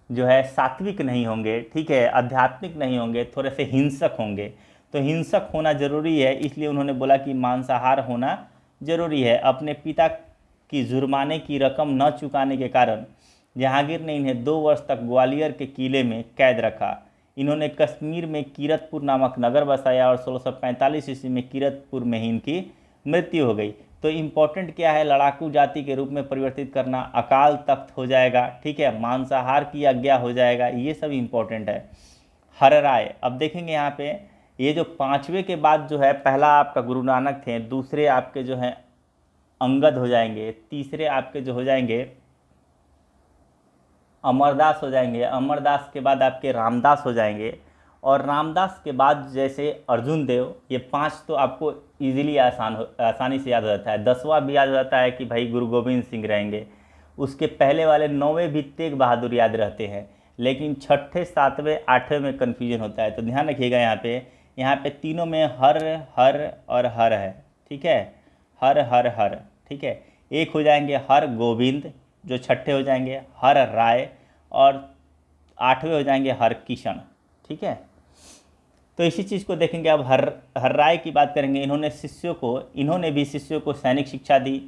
जो है सात्विक नहीं होंगे, ठीक है, आध्यात्मिक नहीं होंगे, थोड़े से हिंसक होंगे। तो हिंसक होना ज़रूरी है, इसलिए उन्होंने बोला कि मांसाहार होना ज़रूरी है। अपने पिता की जुर्माने की रकम न चुकाने के कारण जहांगीर ने इन्हें 2 वर्ष तक ग्वालियर के किले में कैद रखा। इन्होंने कश्मीर में कीरतपुर नामक नगर बसाया और 1645 ईस्वी में कीरतपुर में ही इनकी मृत्यु हो गई। तो इम्पोर्टेंट क्या है? लड़ाकू जाति के रूप में परिवर्तित करना, अकाल तख्त हो जाएगा, ठीक है, मांसाहार की आज्ञा हो जाएगा, ये सब इम्पोर्टेंट है। हर राय, अब देखेंगे यहाँ पे ये जो 5वें के बाद जो है, पहला आपका गुरु नानक थे, दूसरे आपके जो हैं अंगद हो जाएंगे, तीसरे आपके जो हो जाएंगे अमरदास हो जाएंगे, अमरदास के बाद आपके रामदास हो जाएंगे, और रामदास के बाद जैसे अर्जुन देव, ये 5 तो आपको इजीली आसानी से याद हो जाता है। 10वां भी याद हो जाता है कि भाई गुरु गोविंद सिंह रहेंगे। उसके पहले वाले 9वें भी तेग बहादुर याद रहते हैं, लेकिन 6ठे 7वें 8वें में कन्फ्यूजन होता है। तो ध्यान रखिएगा यहाँ पे तीनों में हर हर और हर है, ठीक है, हर हर हर, ठीक है। एक हो जाएंगे हर गोविंद, जो 6ठे हो जाएंगे हर राय, और 8वें हो जाएंगे हर किशन, ठीक है। तो इसी चीज़ को देखेंगे। अब हर राय की बात करेंगे। इन्होंने भी शिष्यों को सैनिक शिक्षा दी।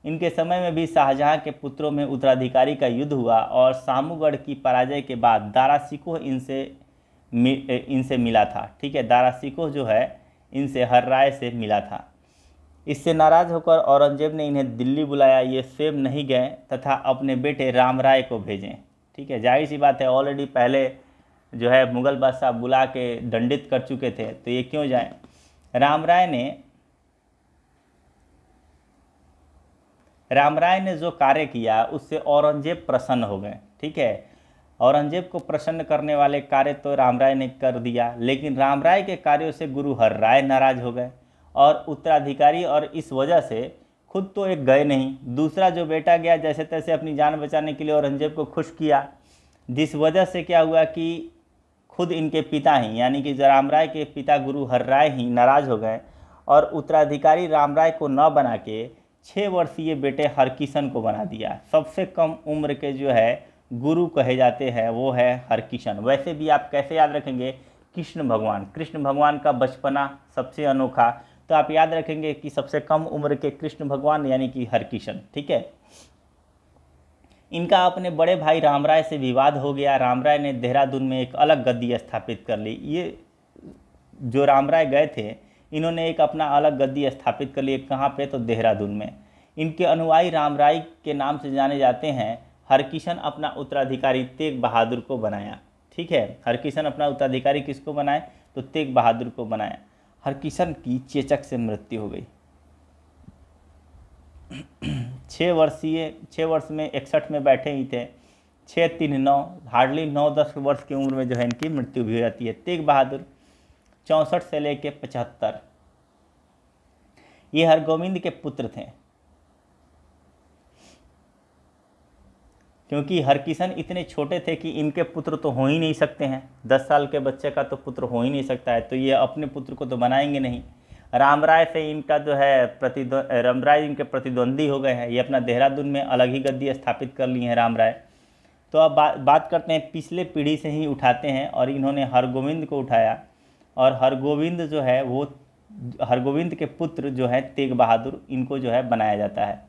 इनके समय में भी शाहजहां के पुत्रों में उत्तराधिकारी का युद्ध हुआ, और सामूगढ़ की पराजय के बाद दारा शिकोह इनसे मिला था, ठीक है। दारा शिकोह जो है इनसे हर राय से मिला था। इससे नाराज़ होकर औरंगजेब ने इन्हें दिल्ली बुलाया। ये स्वयं नहीं गए तथा अपने बेटे राम राय को भेजें, ठीक है। जाहिर सी बात है, ऑलरेडी पहले जो है मुग़ल बादशाह बुला के दंडित कर चुके थे, तो ये क्यों जाएं। राम राय ने जो कार्य किया उससे औरंगजेब प्रसन्न हो गए, ठीक है। औरंगजेब को प्रसन्न करने वाले कार्य तो राम राय ने कर दिया, लेकिन राम राय के कार्यों से गुरु हर राय नाराज हो गए और उत्तराधिकारी, और इस वजह से खुद तो एक गए नहीं, दूसरा जो बेटा गया जैसे तैसे अपनी जान बचाने के लिए औरंगजेब को खुश किया, जिस वजह से क्या हुआ कि खुद इनके पिता ही, यानी कि राम राय के पिता गुरु हर राय ही नाराज हो गए, और उत्तराधिकारी राम राय को न बना के 6 वर्षीय बेटे हरकिशन को बना दिया। सबसे कम उम्र के जो है गुरु कहे जाते हैं वो है हरकिशन। वैसे भी आप कैसे याद रखेंगे? कृष्ण भगवान का बचपना सबसे अनोखा, तो आप याद रखेंगे कि सबसे कम उम्र के कृष्ण भगवान यानी कि हरकिशन, ठीक है। इनका अपने बड़े भाई राम राय से विवाद हो गया। राम राय ने देहरादून में एक अलग गद्दी स्थापित कर ली। ये जो राम राय गए थे, इन्होंने एक अपना अलग गद्दी स्थापित कर ली। कहाँ पे? तो देहरादून में। इनके अनुयायी राम राय के नाम से जाने जाते हैं। हरकिशन अपना उत्तराधिकारी तेग बहादुर को बनाया, ठीक है। हरकिशन अपना उत्तराधिकारी किसको बनाए? तो तेग बहादुर को बनाया। हरकिशन की चेचक से मृत्यु हो गई। 6 वर्ष में 61 में बैठे ही थे। 6 3 9, हार्डली 9-10 वर्ष की उम्र में जो है इनकी मृत्यु भी हो जाती है। तेग बहादुर 64 से लेके 75, ये हरगोविंद के पुत्र थे। क्योंकि हरकिशन इतने छोटे थे कि इनके पुत्र तो हो ही नहीं सकते हैं, 10 साल के बच्चे का तो पुत्र हो ही नहीं सकता है, तो ये अपने पुत्र को तो बनाएंगे नहीं। रामराय से इनका जो है रामराय इनके प्रतिद्वंदी हो गए हैं, ये अपना देहरादून में अलग ही गद्दी स्थापित कर लिए हैं रामराय। तो अब बात करते हैं, पिछले पीढ़ी से ही उठाते हैं और इन्होंने हरगोविंद को उठाया, और हरगोविंद जो है वो हरगोविंद के पुत्र जो है तेग बहादुर, इनको जो है बनाया जाता है।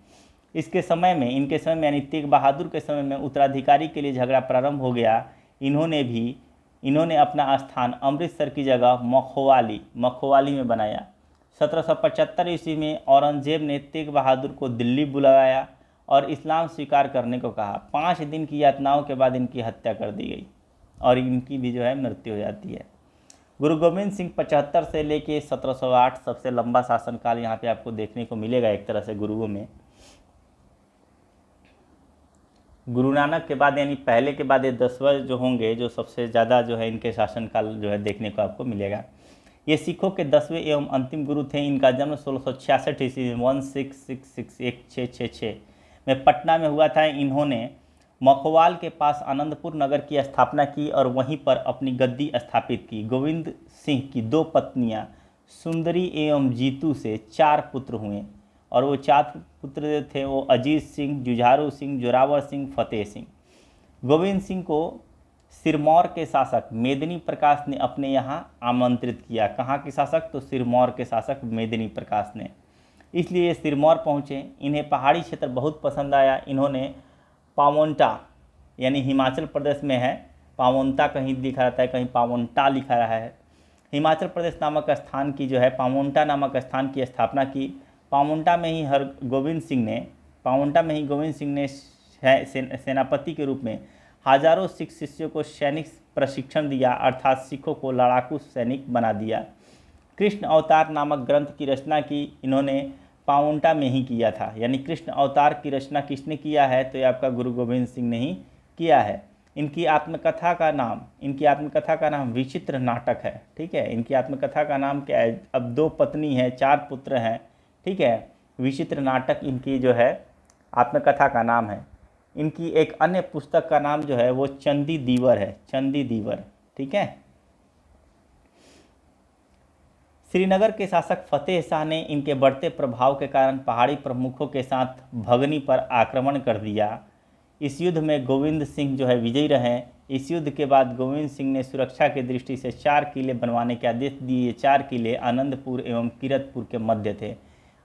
इनके समय में यानी तेग बहादुर के समय में उत्तराधिकारी के लिए झगड़ा प्रारंभ हो गया। इन्होंने अपना स्थान अमृतसर की जगह मखोवाली में बनाया। 1775 ईस्वी में औरंगजेब ने तेग बहादुर को दिल्ली बुलाया और इस्लाम स्वीकार करने को कहा। 5 दिन की यातनाओं के बाद इनकी हत्या कर दी गई और इनकी भी जो है मृत्यु हो जाती है। गुरु गोविंद सिंह 75 से लेके 1708 सबसे लंबा शासनकाल यहाँ पे आपको देखने को मिलेगा एक तरह से गुरुओं में। गुरु नानक के बाद यानी पहले के बाद ये 10वें जो होंगे, जो सबसे ज़्यादा जो है इनके शासनकाल जो है देखने को आपको मिलेगा। ये सिखों के 10वें एवं अंतिम गुरु थे। इनका जन्म 1666 ईस्वी में 1666 में पटना में हुआ था। इन्होंने मखोवाल के पास आनंदपुर नगर की स्थापना की और वहीं पर अपनी गद्दी स्थापित की। गोविंद सिंह की 2 पत्नियां सुंदरी एवं जीतू से 4 पुत्र हुए, और वो 4 पुत्र जो थे वो अजीत सिंह, जुझारू सिंह, जोरावर सिंह, फतेह सिंह। गोविंद सिंह को सिरमौर के शासक मेदिनी प्रकाश ने अपने यहाँ आमंत्रित किया। कहाँ के शासक? तो सिरमौर के शासक मेदिनी प्रकाश ने, इसलिए ये सिरमौर पहुँचे। इन्हें पहाड़ी क्षेत्र बहुत पसंद आया। इन्होंने पावोंटा यानी हिमाचल प्रदेश में है, पावोंटा कहीं लिखा रहता है, कहीं पावोंटा लिखा रहा है, हिमाचल प्रदेश नामक स्थान की जो है पावोंटा नामक स्थान की स्थापना की। पावोंटा में ही गोविंद सिंह ने सेनापति के रूप में हजारों सिख शिष्यों को सैनिक प्रशिक्षण दिया, अर्थात सिखों को लड़ाकू सैनिक बना दिया। कृष्ण अवतार नामक ग्रंथ की रचना की इन्होंने पावोंटा में ही किया था। यानी कृष्ण अवतार की रचना किसने किया है? तो ये आपका गुरु गोविंद सिंह ने ही किया है। इनकी आत्मकथा का नाम विचित्र नाटक है। ठीक है, इनकी आत्मकथा का नाम क्या है? अब 2 पत्नी हैं, 4 पुत्र हैं। ठीक है, विचित्र नाटक इनकी जो है आत्मकथा का नाम है। इनकी एक अन्य पुस्तक का नाम जो है वो चंदी दीवर है, चंदी दीवर। ठीक है, श्रीनगर के शासक फतेह शाह ने इनके बढ़ते प्रभाव के कारण पहाड़ी प्रमुखों के साथ भगनी पर आक्रमण कर दिया। इस युद्ध में गोविंद सिंह जो है विजयी रहे। इस युद्ध के बाद गोविंद सिंह ने सुरक्षा की दृष्टि से 4 किले बनवाने के आदेश दिए। 4 किले आनंदपुर एवं किरतपुर के मध्य थे।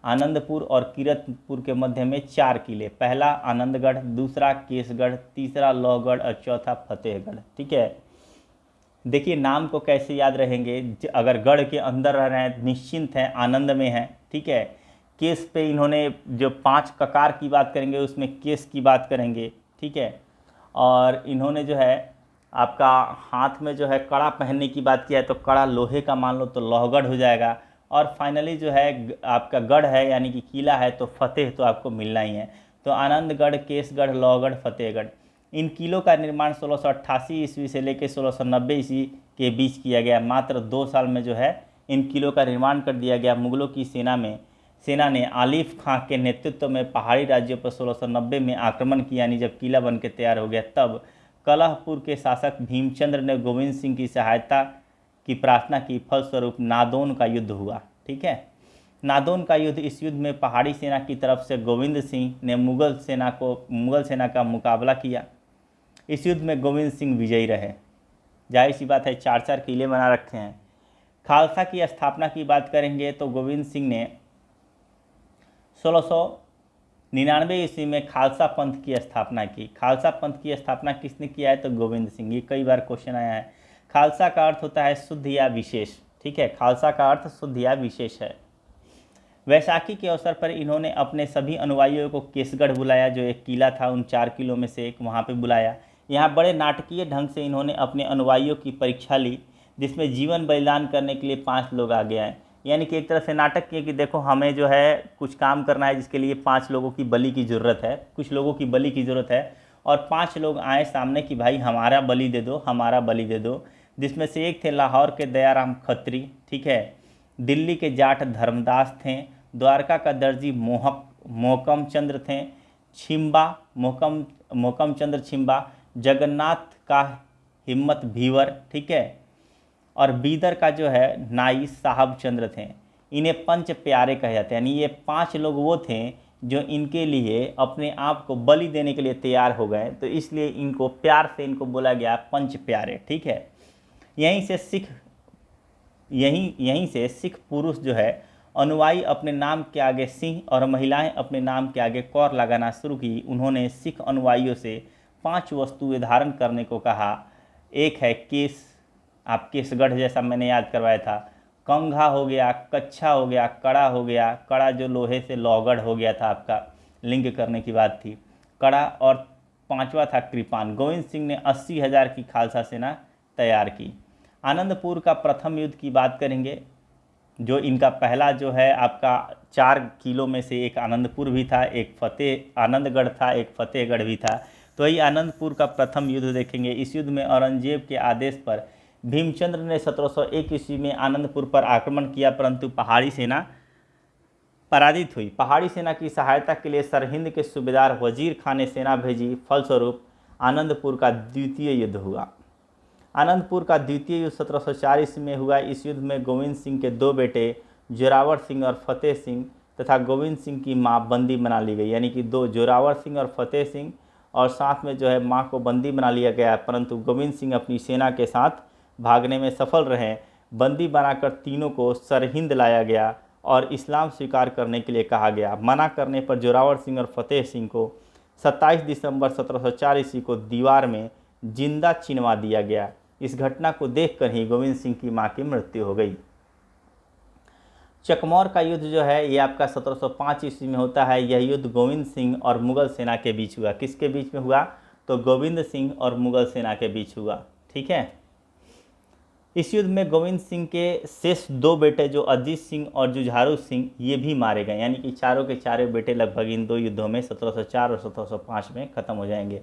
आनंदपुर और किरतपुर के मध्य में 4 किले, पहला आनंदगढ़, दूसरा केसगढ़, तीसरा लौहगढ़ और चौथा फतेहगढ़। ठीक है, देखिए नाम को कैसे याद रहेंगे। अगर गढ़ के अंदर रह रहे हैं, निश्चिंत हैं, आनंद में हैं। ठीक है, केस पे इन्होंने जो 5 ककार की बात करेंगे उसमें केस की बात करेंगे। ठीक है, और इन्होंने जो है आपका हाथ में जो है कड़ा पहनने की बात किया है, तो कड़ा लोहे का मान लो तो लौहगढ़ हो जाएगा। और फाइनली जो है आपका गढ़ है यानी कि किला है, तो फतेह तो आपको मिलना ही है। तो आनंदगढ़, केसगढ़, लौहगढ़, फतेहगढ़, इन किलों का निर्माण 1688 ईस्वी से लेकर 1690 ईस्वी के बीच किया गया। मात्र 2 साल में जो है इन किलों का निर्माण कर दिया गया। मुगलों की सेना ने आलिफ खां के नेतृत्व में पहाड़ी राज्यों पर 1690 में आक्रमण किया। यानी जब किला बनकर तैयार हो गया, तब कलहपुर के शासक भीमचंद्र ने गोविंद सिंह की सहायता की प्रार्थना की। फलस्वरूप नादौन का युद्ध हुआ। ठीक है, नादौन का युद्ध, इस युद्ध में पहाड़ी सेना की तरफ से गोविंद सिंह ने मुगल सेना का मुकाबला किया। इस युद्ध में गोविंद सिंह विजयी रहे। जाहिर सी बात है, 4 किले बना रखे हैं। खालसा की स्थापना की बात करेंगे तो गोविंद सिंह ने 1699 ईस्वी में खालसा पंथ की स्थापना की। खालसा पंथ की स्थापना किसने किया है? तो गोविंद सिंह। ये कई बार क्वेश्चन आया है। खालसा का अर्थ होता है शुद्ध या विशेष। ठीक है, खालसा का अर्थ शुद्ध या विशेष है। वैशाखी के अवसर पर इन्होंने अपने सभी अनुयायियों को केसगढ़ बुलाया, जो एक किला था उन 4 किलों में से एक, वहाँ पे बुलाया। यहाँ बड़े नाटकीय ढंग से इन्होंने अपने अनुयायियों की परीक्षा ली, जिसमें जीवन बलिदान करने के लिए 5 लोग आगे आए। यानी कि एक तरह से नाटक किए कि देखो हमें जो है कुछ काम करना है जिसके लिए 5 लोगों की बलि की ज़रूरत है, कुछ लोगों की बलि की ज़रूरत है, और 5 लोग आए सामने कि भाई हमारा बलि दे दो, हमारा बलि दे दो। जिसमें से एक थे लाहौर के दयाराम खत्री, ठीक है, दिल्ली के जाट धर्मदास थे, द्वारका का दर्जी मोहकम चंद्र थे, छिम्बा मोहकम चंद्र छिम्बा, जगन्नाथ का हिम्मत भीवर, ठीक है, और बीदर का जो है नाई साहब चंद्र थे। इन्हें पंच प्यारे कहे जाते हैं, यानी ये 5 लोग वो थे जो इनके लिए अपने आप को बलि देने के लिए तैयार हो गए, तो इसलिए इनको प्यार से इनको बोला गया पंच प्यारे, ठीक है। यहीं से सिख पुरुष जो है अनुयायी अपने नाम के आगे सिंह और महिलाएं अपने नाम के आगे कौर लगाना शुरू की। उन्होंने सिख अनुयायियों से 5 वस्तुएं धारण करने को कहा। एक है केस, आप केसगढ़ जैसा मैंने याद करवाया था, कंघा हो गया, कच्छा हो गया, कड़ा हो गया, कड़ा जो लोहे से लौगढ़ हो गया था, आपका लिंग करने की बात थी, कड़ा, और 5वां था कृपान। गोविंद सिंह ने 80,000 की खालसा सेना तैयार की। आनंदपुर का प्रथम युद्ध की बात करेंगे, जो इनका पहला जो है आपका 4 किलो में से एक आनंदपुर भी था, एक आनंदगढ़ था, एक फतेहगढ़ भी था। तो यही आनंदपुर का प्रथम युद्ध देखेंगे। इस युद्ध में औरंगजेब के आदेश पर भीमचंद्र ने 1701 ईस्वी में आनंदपुर पर आक्रमण किया, परंतु पहाड़ी सेना पराजित हुई। पहाड़ी सेना की सहायता के लिए सरहिंद के सूबेदार वजीर खान ने सेना भेजी। फलस्वरूप आनंदपुर का द्वितीय युद्ध हुआ। आनंदपुर का द्वितीय युद्ध 1704 ईस्वी में हुआ। इस युद्ध में गोविंद सिंह के 2 बेटे जोरावर सिंह और फतेह सिंह तथा गोविंद सिंह की मां बंदी बना ली गई, यानी कि 2 जोरावर सिंह और फतेह सिंह, और साथ में जो है मां को बंदी बना लिया गया, परंतु गोविंद सिंह अपनी सेना के साथ भागने में सफल रहे। बंदी बनाकर तीनों को सरहिंद लाया गया और इस्लाम स्वीकार करने के लिए कहा गया। मना करने पर जोरावर सिंह और फतेह सिंह को 27 दिसंबर 1704 ईस्वी को दीवार में जिंदा चिनवा दिया गया। इस घटना को देखकर ही गोविंद सिंह की मां की मृत्यु हो गई। चकमौर का युद्ध जो है ये आपका 1705 ईस्वी में होता है। यह युद्ध गोविंद सिंह और मुगल सेना के बीच हुआ। किसके बीच में हुआ? तो गोविंद सिंह और मुगल सेना के बीच हुआ, ठीक है। इस युद्ध में गोविंद सिंह के शेष 2 बेटे जो अजीत सिंह और जुझारू सिंह ये भी मारे गए, यानी कि चारों के चारों बेटे लगभग इन 2 युद्धों में 1704 और 1705 में खत्म हो जाएंगे।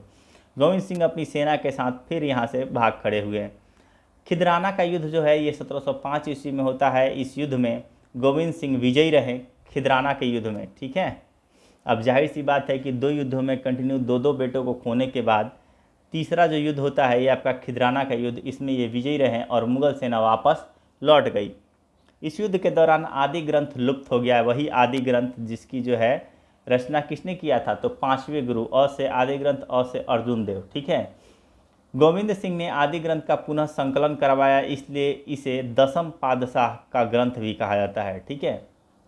गोविंद सिंह अपनी सेना के साथ फिर यहाँ से भाग खड़े हुए। खिदराना का युद्ध जो है ये 1705 ईस्वी में होता है। इस युद्ध में गोविंद सिंह विजयी रहे खिदराना के युद्ध में, ठीक है। अब जाहिर सी बात है कि 2 युद्धों में कंटिन्यू 2 बेटों को खोने के बाद तीसरा जो युद्ध होता है ये आपका खिदराना का युद्ध, इसमें ये विजयी रहे और मुगल सेना वापस लौट गई। इस युद्ध के दौरान आदि ग्रंथ लुप्त हो गया है। वही आदि ग्रंथ जिसकी जो है रचना किसने किया था? तो 5वें गुरु अ से आदि ग्रंथ, अ से अर्जुन देव, ठीक है। गोविंद सिंह ने आदि ग्रंथ का पुनः संकलन करवाया, इसलिए इसे 10म पातशाह का ग्रंथ भी कहा जाता है, ठीक है,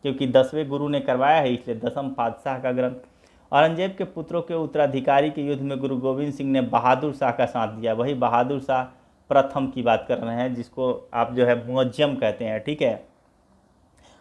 क्योंकि 10वें गुरु ने करवाया है इसलिए 10म पातशाह का ग्रंथ। औरंगजेब के पुत्रों के उत्तराधिकारी के युद्ध में गुरु गोविंद सिंह ने बहादुर शाह का साथ दिया। वही बहादुर शाह प्रथम की बात कर रहे हैं, जिसको आप जो है मुअज्जम कहते हैं, ठीक है।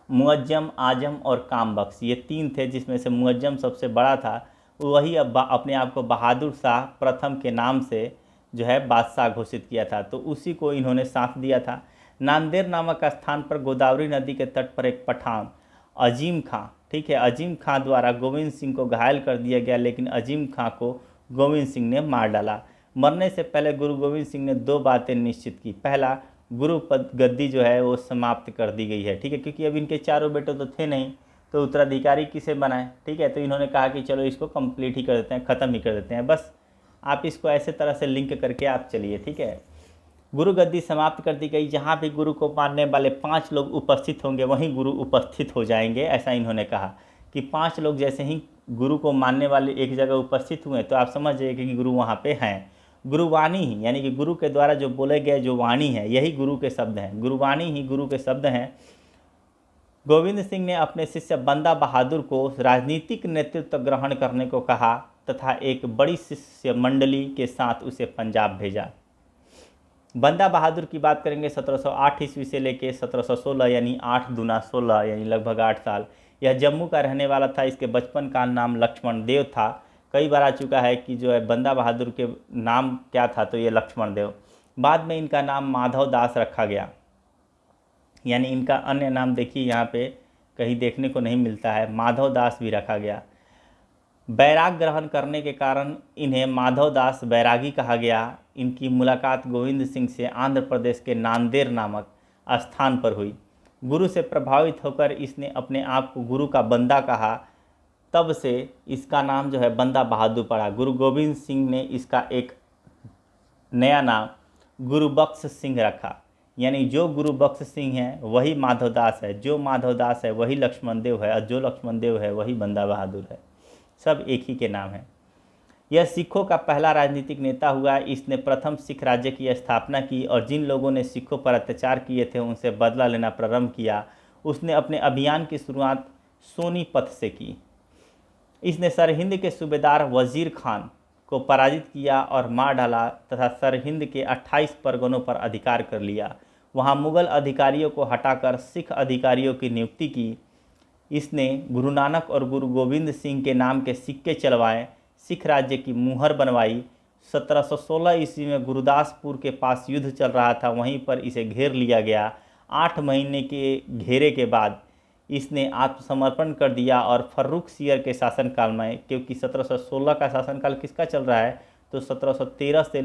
मुअज्जम, आजम और कामबख्श ये 3 थे, जिसमें से मुअज्जम सबसे बड़ा था। वही अब अपने आप को बहादुर शाह प्रथम के नाम से जो है बादशाह घोषित किया था, तो उसी को इन्होंने साथ दिया था। नांदेड़ नामक स्थान पर गोदावरी नदी के तट पर एक पठान अजीम खां, ठीक है, अजीम खां द्वारा गोविंद सिंह को घायल कर दिया गया, लेकिन अजीम खां को गोविंद सिंह ने मार डाला। मरने से पहले गुरु गोविंद सिंह ने 2 बातें निश्चित की। पहला, गुरु पद गद्दी जो है वो समाप्त कर दी गई है, ठीक है, क्योंकि अब इनके चारों बेटे तो थे नहीं, तो उत्तराधिकारी किसे बनाए, ठीक है। तो इन्होंने कहा कि चलो इसको कंप्लीट ही कर देते हैं, ख़त्म ही कर देते हैं। बस आप इसको ऐसे तरह से लिंक करके आप चलिए, ठीक है। गुरु गद्दी समाप्त कर दी गई। जहाँ भी गुरु को मानने वाले 5 लोग उपस्थित होंगे वहीं गुरु उपस्थित हो जाएंगे, ऐसा इन्होंने कहा कि 5 लोग जैसे ही गुरु को मानने वाले एक जगह उपस्थित हुए तो आप समझ जाइए कि गुरु वहाँ पे हैं। गुरुवाणी ही, यानी कि गुरु के द्वारा जो बोले गए जो वाणी है यही गुरु के शब्द हैं। गुरुवाणी ही गुरु के शब्द हैं। गोविंद सिंह ने अपने शिष्य बंदा बहादुर को राजनीतिक नेतृत्व ग्रहण करने को कहा तथा एक बड़ी शिष्य मंडली के साथ उसे पंजाब भेजा। बंदा बहादुर की बात करेंगे 1708 ईस्वी से लेकर 1716, यानी 8 दूना 16, यानी लगभग 8 साल। यह जम्मू का रहने वाला था। इसके बचपन का नाम लक्ष्मण देव था। कई बार आ चुका है कि जो है बंदा बहादुर के नाम क्या था, तो ये लक्ष्मण देव। बाद में इनका नाम माधव दास रखा गया। यानी इनका अन्य नाम देखिए यहाँ पे कहीं देखने को नहीं मिलता है, माधव दास भी रखा गया। बैराग ग्रहण करने के कारण इन्हें माधव दास बैरागी कहा गया। इनकी मुलाकात गोविंद सिंह से आंध्र प्रदेश के नांदेड़ नामक स्थान पर हुई। गुरु से प्रभावित होकर इसने अपने आप को गुरु का बंदा कहा, तब से इसका नाम जो है बंदा बहादुर पड़ा। गुरु गोविंद सिंह ने इसका एक नया नाम गुरुबख्श सिंह रखा। यानी जो गुरुबख्श सिंह है वही माधवदास है, जो माधवदास है वही लक्ष्मण देव है, और जो लक्ष्मण देव है वही बंदा बहादुर है। सब एक ही के नाम है। यह सिखों का पहला राजनीतिक नेता हुआ। इसने प्रथम सिख राज्य की स्थापना की और जिन लोगों ने सिखों पर अत्याचार किए थे उनसे बदला लेना प्रारंभ किया। उसने अपने अभियान की शुरुआत सोनीपत से की। इसने सरहिंद के सूबेदार वजीर खान को पराजित किया और मार डाला तथा सरहिंद के 28 परगनों पर अधिकार कर लिया। वहाँ मुगल अधिकारियों को हटाकर सिख अधिकारियों की नियुक्ति की। इसने गुरु नानक और गुरु गोविंद सिंह के नाम के सिक्के चलवाए, सिख राज्य की मुहर बनवाई। 1716 ईस्वी में गुरुदासपुर के पास युद्ध चल रहा था, वहीं पर इसे घेर लिया गया। 8 महीने के घेरे के बाद इसने आत्मसमर्पण कर दिया और फर्रुख सियर के शासनकाल में, क्योंकि 1716 का शासनकाल किसका चल रहा है, तो 1713 से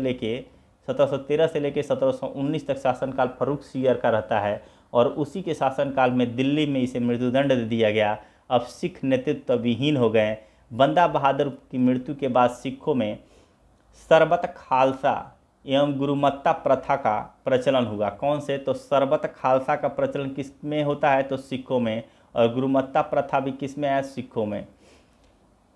लेके 1719 तक शासनकाल फर्रुख सियर का रहता है, और उसी के शासनकाल में दिल्ली में इसे मृत्युदंड दे दिया गया। अब सिख नेतृत्व विहीन हो गए। बंदा बहादुर की मृत्यु के बाद सिखों में सरबत खालसा एवं गुरुमत्ता प्रथा का प्रचलन हुआ। कौन से, तो सरबत खालसा का प्रचलन किस में होता है, तो सिखों में, और गुरुमत्ता प्रथा भी किस में है, सिखों में।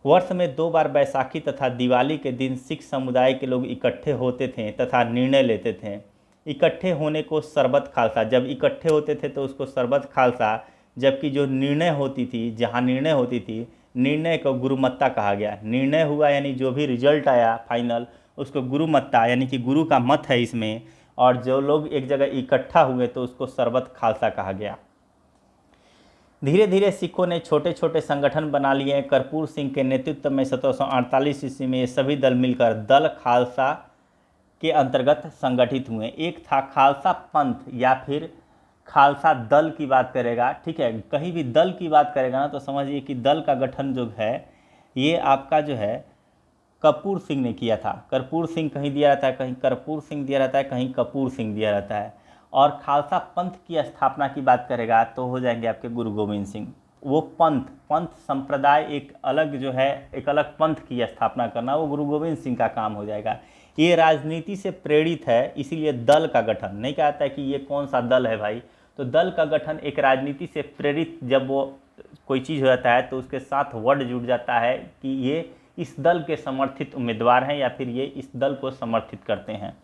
वर्ष में 2 बार बैसाखी तथा दिवाली के दिन सिख समुदाय के लोग इकट्ठे होते थे तथा निर्णय लेते थे। इकट्ठे होने को सरबत खालसा, जब इकट्ठे होते थे तो उसको सरबत खालसा, जबकि जो निर्णय होती थी, जहाँ निर्णय होती थी, निर्णय को गुरुमत्ता कहा गया। निर्णय हुआ यानी जो भी रिजल्ट आया फाइनल, उसको गुरुमत्ता यानी कि गुरु का मत है इसमें, और जो लोग एक जगह इकट्ठा हुए तो उसको सरबत खालसा कहा गया। धीरे धीरे सिखों ने छोटे छोटे संगठन बना लिए। कर्पूर सिंह के नेतृत्व में 1748 ईस्वी में ये सभी दल मिलकर दल खालसा के अंतर्गत संगठित हुए। एक था खालसा पंथ या फिर खालसा दल की बात करेगा, ठीक है। कहीं भी दल की बात करेगा ना तो समझिए कि दल का गठन जो है ये आपका जो है कपूर सिंह ने किया था। कर्पूर सिंह कहीं दिया रहता है, कहीं कर्पूर सिंह दिया रहता है, कहीं कपूर सिंह दिया रहता है। और खालसा पंथ की स्थापना की बात करेगा तो हो जाएंगे आपके गुरु गोविंद सिंह। वो पंथ संप्रदाय एक अलग जो है, एक अलग पंथ की स्थापना करना, वो गुरु गोविंद सिंह का काम हो जाएगा। ये राजनीति से प्रेरित है, इसीलिए दल का गठन नहीं कहता है कि ये कौन सा दल है भाई, तो दल का गठन एक राजनीति से प्रेरित, जब वो कोई चीज़ हो जाता है तो उसके साथ वर्ड जुड़ जाता है कि ये इस दल के समर्थित उम्मीदवार हैं या फिर ये इस दल को समर्थित करते हैं।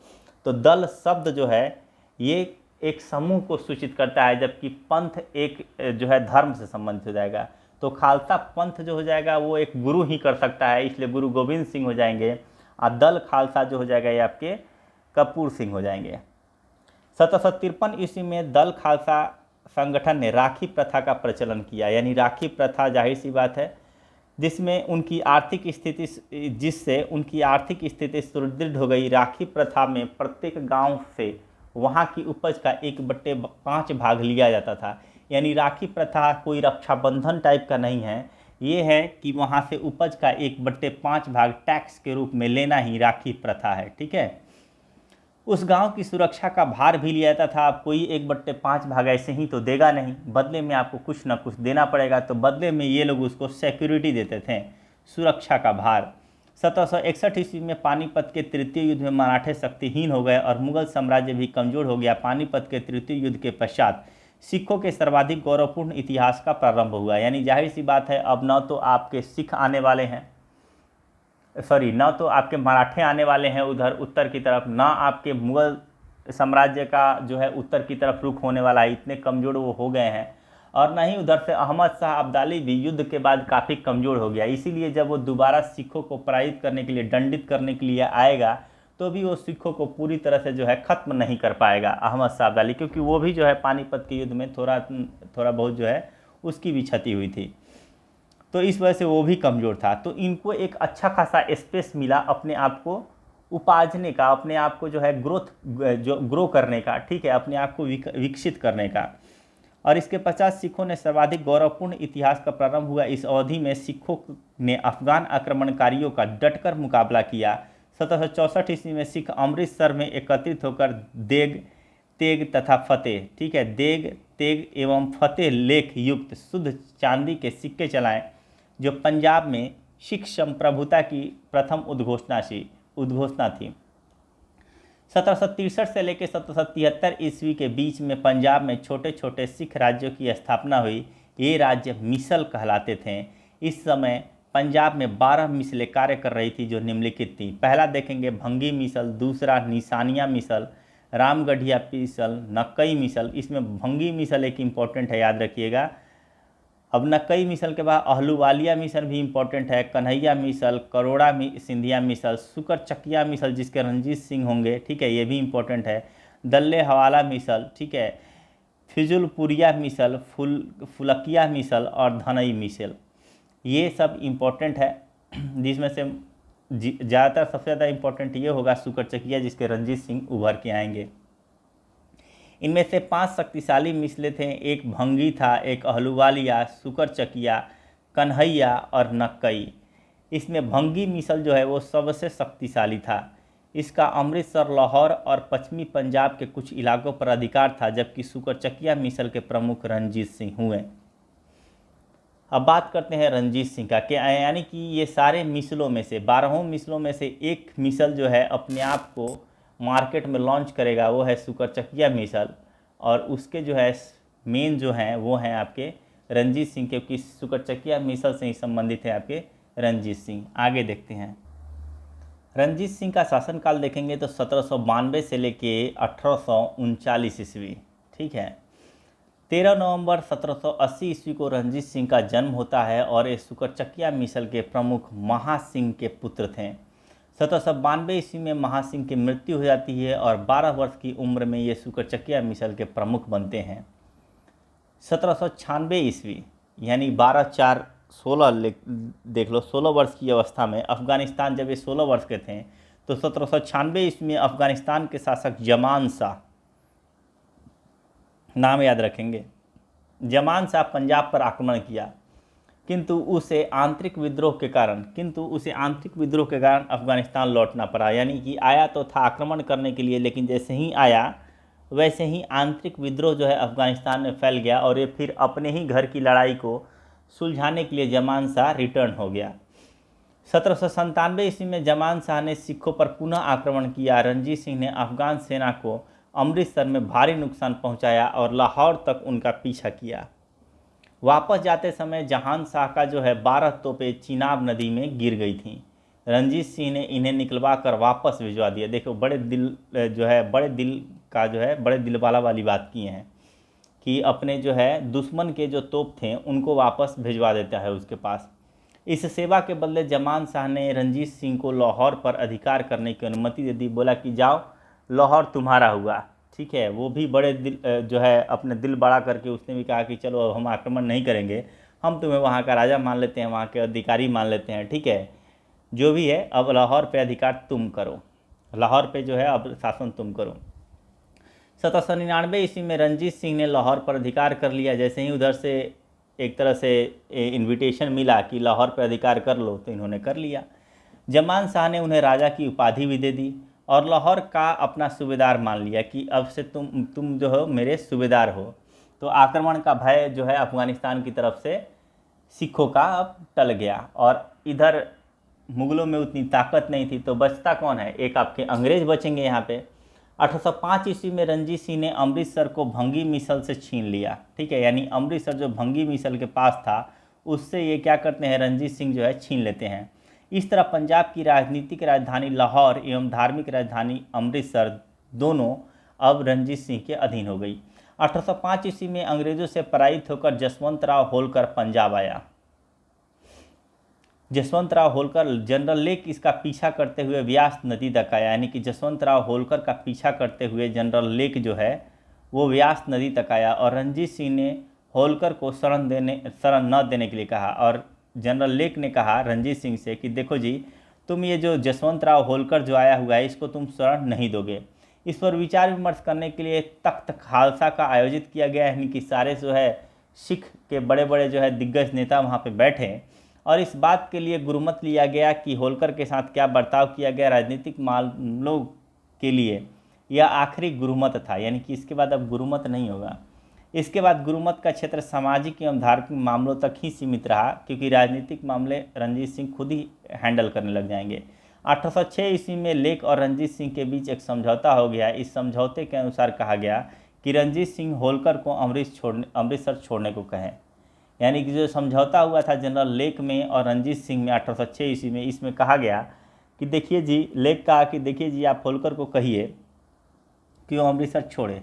तो दल शब्द जो है ये एक समूह को सूचित करता है, जबकि पंथ एक जो है धर्म से संबंधित हो जाएगा। तो खालसा पंथ जो हो जाएगा वो एक गुरु ही कर सकता है, इसलिए गुरु गोविंद सिंह हो जाएंगे। और दल खालसा जो हो जाएगा ये आपके कपूर सिंह हो जाएंगे। 1753 ईस्वी में दल खालसा संगठन ने राखी प्रथा का प्रचलन किया। यानी राखी प्रथा जाहिर सी बात है जिससे उनकी आर्थिक स्थिति सुदृढ़ हो गई। राखी प्रथा में प्रत्येक गांव से वहां की उपज का 1/5 भाग लिया जाता था। यानी राखी प्रथा कोई रक्षाबंधन टाइप का नहीं है, ये है कि वहां से उपज का 1/5 भाग टैक्स के रूप में लेना ही राखी प्रथा है, ठीक है। उस गांव की सुरक्षा का भार भी लिया जाता था। अब कोई 1/5 भाग ऐसे ही तो देगा नहीं, बदले में आपको कुछ ना कुछ देना पड़ेगा, तो बदले में ये लोग उसको सिक्योरिटी देते थे, सुरक्षा का भार। 1761 ईस्वी में पानीपत के तृतीय युद्ध में मराठे शक्तिहीन हो गए और मुगल साम्राज्य भी कमजोर हो गया। पानीपत के तृतीय युद्ध के पश्चात सिखों के सर्वाधिक गौरवपूर्ण इतिहास का प्रारंभ हुआ। यानी जाहिर सी बात है अब न तो आपके सिख आने वाले हैं, न तो आपके मराठे आने वाले हैं उधर उत्तर की तरफ, ना आपके मुगल साम्राज्य का जो है उत्तर की तरफ रुख होने वाला है, इतने कमज़ोर वो हो गए हैं। और ना ही उधर से अहमद शाह अब्दाली भी युद्ध के बाद काफ़ी कमज़ोर हो गया। इसीलिए जब वो दोबारा सिखों को पराजित करने के लिए, दंडित करने के लिए आएगा तो भी वो सिखों को पूरी तरह से जो है ख़त्म नहीं कर पाएगा अहमद शाह अब्दाली, क्योंकि वो भी जो है पानीपत के युद्ध में थोड़ा बहुत जो है उसकी भी क्षति हुई थी, तो इस वजह से वो भी कमज़ोर था। तो इनको एक अच्छा खासा स्पेस मिला अपने आप को उपाजने का, अपने आप को जो है ग्रो करने का, ठीक है, अपने आप को विकसित करने का। और इसके पश्चात सिखों ने सर्वाधिक गौरवपूर्ण इतिहास का प्रारंभ हुआ। इस अवधि में सिखों ने अफगान आक्रमणकारियों का डटकर मुकाबला किया। 1764 ईस्वी में सिख अमृतसर में एकत्रित होकर देग, तेग तथा फतेह, ठीक है, देग, तेग एवं फतेह लेख युक्त शुद्ध चांदी के सिक्के चलाएं, जो पंजाब में सिख संप्रभुता की प्रथम उद्घोषणा थी। 1763 से लेकर 1773 ईस्वी के बीच में पंजाब में छोटे छोटे सिख राज्यों की स्थापना हुई। ये राज्य मिसल कहलाते थे। इस समय पंजाब में 12 मिसलें कार्य कर रही थी जो निम्नलिखित थी। पहला देखेंगे भंगी मिसल, दूसरा निशानिया मिसल, रामगढ़िया मिसल, नक्कई मिसल। इसमें भंगी मिसल एक इम्पॉर्टेंट है, याद रखिएगा। अब नक्कई मिसल के बाद अहलूवालिया मिसल भी इम्पोर्टेंट है, कन्हैया मिसल, करोड़ा सिंधिया मिसल, सुकर चकिया मिसल जिसके रणजीत सिंह होंगे, ठीक है, ये भी इम्पोर्टेंट है। दल्ले हवाला मिसल, ठीक है, फिजुलपुरिया मिसल, फुलकिया मिसल और धनई मिसल, ये सब इम्पोर्टेंट है। जिसमें से ज़्यादातर सबसे ज़्यादा इम्पोर्टेंट ये होगा सुकर चकिया जिसके रणजीत सिंह उभर के आएंगे। इनमें से 5 शक्तिशाली मिसलें थे। एक भंगी था, एक अहलूवालिया, सुकर चकिया, कन्हैया और नक्कई। इसमें भंगी मिसल जो है वो सबसे शक्तिशाली था। इसका अमृतसर, लाहौर और पश्चिमी पंजाब के कुछ इलाकों पर अधिकार था, जबकि सुकर चकिया मिसल के प्रमुख रणजीत सिंह हुए। अब बात करते हैं रणजीत सिंह का, क्या यानी कि ये सारे मिसलों में से 12 मिसलों में से एक मिसल जो है अपने आप को मार्केट में लॉन्च करेगा, वो है सुकर चकिया मिसल, और उसके जो है मेन जो हैं वो हैं आपके रणजीत सिंह, क्योंकि सुकर चकिया मिसल से ही संबंधित है आपके रणजीत सिंह। आगे देखते हैं रणजीत सिंह का शासनकाल देखेंगे तो 1792 से लेके 1839 ईस्वी, ठीक है। 13 नवंबर 1780 ईस्वी को रणजीत सिंह का जन्म होता है और ये सुकर चकिया मिसल के प्रमुख महासिंह के पुत्र थे। 1792 ईस्वी में महासिंह की मृत्यु हो जाती है और 12 वर्ष की उम्र में ये सुकर चकिया मिसल के प्रमुख बनते हैं। 1796 ईस्वी यानी 12/4/16 देख लो, 16 वर्ष की अवस्था में अफगानिस्तान, जब ये 16 वर्ष के थे तो 1796 ईस्वी में अफगानिस्तान के शासक जमान शाह, नाम याद रखेंगे, जमान शाह पंजाब पर आक्रमण किया, किंतु उसे आंतरिक विद्रोह के कारण अफगानिस्तान लौटना पड़ा। यानी कि आया तो था आक्रमण करने के लिए, लेकिन जैसे ही आया वैसे ही आंतरिक विद्रोह जो है अफगानिस्तान में फैल गया और ये फिर अपने ही घर की लड़ाई को सुलझाने के लिए जमान शाह रिटर्न हो गया। 1797 ईस्वी में जमान शाह ने सिखों पर पुनः आक्रमण किया। रणजीत सिंह ने अफगान सेना को अमृतसर में भारी नुकसान पहुंचाया और लाहौर तक उनका पीछा किया। वापस जाते समय जहान शाह का जो है 12 तोपें चिनाब नदी में गिर गई थीं। रणजीत सिंह ने इन्हें निकलवा कर वापस भिजवा दिया। देखो बड़े दिल वाली बात की हैं कि अपने जो है दुश्मन के जो तोप थे उनको वापस भिजवा देता है उसके पास। इस सेवा के बदले जमान शाह ने रणजीत सिंह को लाहौर पर अधिकार करने की अनुमति दे दी। बोला कि जाओ लाहौर तुम्हारा हुआ, ठीक है। वो भी बड़े दिल जो है अपने दिल बड़ा करके उसने भी कहा कि चलो हम आक्रमण नहीं करेंगे, हम तुम्हें वहाँ का राजा मान लेते हैं, वहाँ के अधिकारी मान लेते हैं, ठीक है, जो भी है अब लाहौर पे अधिकार तुम करो, लाहौर पे जो है अब शासन तुम करो। 1799 ईस्वी में रणजीत सिंह ने लाहौर पर अधिकार कर लिया। जैसे ही उधर से एक तरह से इन्विटेशन मिला कि लाहौर पर अधिकार कर लो तो इन्होंने कर लिया। जमान शाह ने उन्हें राजा की उपाधि भी दे दी और लाहौर का अपना सूबेदार मान लिया कि अब से तुम जो हो मेरे सूबेदार हो। तो आक्रमण का भय जो है अफगानिस्तान की तरफ से सिखों का अब टल गया और इधर मुग़लों में उतनी ताकत नहीं थी, तो बचता कौन है, एक आपके अंग्रेज़ बचेंगे यहाँ पे। 1805 ईस्वी में रणजीत सिंह ने अमृतसर को भंगी मिसल से छीन लिया, ठीक है, यानी अमृतसर जो भंगी मिसल के पास था उससे ये क्या करते हैं, रणजीत सिंह जो है छीन लेते हैं। इस तरह पंजाब की राजनीतिक राजधानी लाहौर एवं धार्मिक राजधानी अमृतसर दोनों अब रणजीत सिंह के अधीन हो गई। 1805 ईस्वी में अंग्रेजों से पराजित होकर जसवंत राव होलकर पंजाब आया। जसवंत राव होलकर जनरल लेक इसका पीछा करते हुए व्यास नदी तक आया, यानी कि जसवंत राव होलकर का पीछा करते हुए जनरल लेक जो है वो व्यास नदी तक आया और रणजीत सिंह ने होलकर को शरण न देने के लिए कहा और जनरल लेक ने कहा रणजीत सिंह से कि देखो जी, तुम ये जो जसवंत राव होलकर जो आया हुआ है इसको तुम शरण नहीं दोगे, इस पर विचार विमर्श करने के लिए तख्त खालसा का आयोजित किया गया, यानी कि सारे जो है सिख के बड़े बड़े जो है दिग्गज नेता वहाँ पे बैठे और इस बात के लिए गुरुमत लिया गया कि होलकर के साथ क्या बर्ताव किया गया राजनीतिक मामलों के लिए, यह आखिरी गुरुमत था, यानी कि इसके बाद अब गुरुमत नहीं होगा। इसके बाद गुरुमत का क्षेत्र सामाजिक एवं धार्मिक मामलों तक ही सीमित रहा, क्योंकि राजनीतिक मामले रणजीत सिंह खुद ही हैंडल करने लग जाएंगे। 1806 ईस्वी में लेक और रणजीत सिंह के बीच एक समझौता हो गया। इस समझौते के अनुसार कहा गया कि रणजीत सिंह होलकर को अमृतसर छोड़ने को कहें, यानी कि जो समझौता हुआ था जनरल लेक में और रणजीत सिंह में 1806 ईस्वी में, इसमें कहा गया कि देखिए जी, लेक कहा कि देखिए जी आप होलकर को कहिए कि वो अमृतसर छोड़े,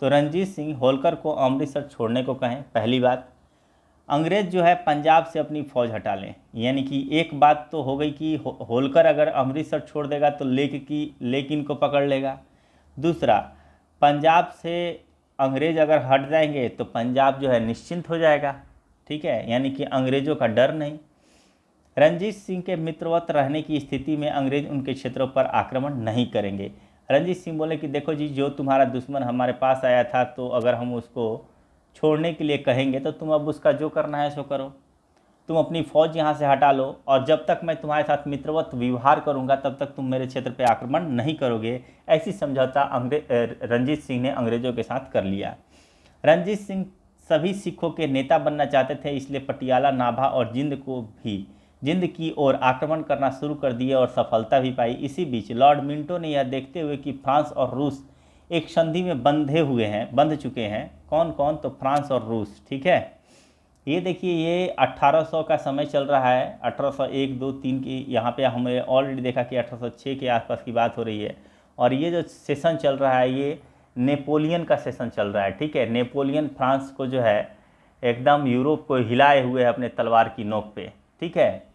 तो रणजीत सिंह होलकर को अमृतसर छोड़ने को कहें। पहली बात, अंग्रेज़ जो है पंजाब से अपनी फ़ौज हटा लें, यानी कि एक बात तो हो गई कि होलकर अगर अमृतसर छोड़ देगा तो लेक इनको पकड़ लेगा। दूसरा, पंजाब से अंग्रेज़ अगर हट जाएंगे तो पंजाब जो है निश्चिंत हो जाएगा, ठीक है, यानी कि अंग्रेज़ों का डर नहीं। रणजीत सिंह के मित्रवत रहने की स्थिति में अंग्रेज़ उनके क्षेत्रों पर आक्रमण नहीं करेंगे। रणजीत सिंह बोले कि देखो जी, जो तुम्हारा दुश्मन हमारे पास आया था, तो अगर हम उसको छोड़ने के लिए कहेंगे तो तुम अब उसका जो करना है सो करो, तुम अपनी फ़ौज यहाँ से हटा लो और जब तक मैं तुम्हारे साथ मित्रवत व्यवहार करूँगा तब तक तुम मेरे क्षेत्र पर आक्रमण नहीं करोगे। ऐसी समझौता रणजीत सिंह ने अंग्रेज़ों के साथ कर लिया। रणजीत सिंह सभी सिखों के नेता बनना चाहते थे, इसलिए पटियाला, नाभा और जिंद की ओर आक्रमण करना शुरू कर दिए और सफलता भी पाई। इसी बीच लॉर्ड मिंटो ने यह देखते हुए कि फ्रांस और रूस एक संधि में बंध चुके हैं। कौन कौन? तो फ्रांस और रूस, ठीक है। ये देखिए, ये 1800 का समय चल रहा है, 1801, 2, 3 की यहाँ पे हमें ऑलरेडी देखा कि 1806 के आसपास की बात हो रही है। और ये जो सेशन चल रहा है ये नेपोलियन का सेशन चल रहा है, ठीक है। नेपोलियन फ्रांस को जो है एकदम यूरोप को हिलाए हुए है अपने तलवार की नोक पे, ठीक है।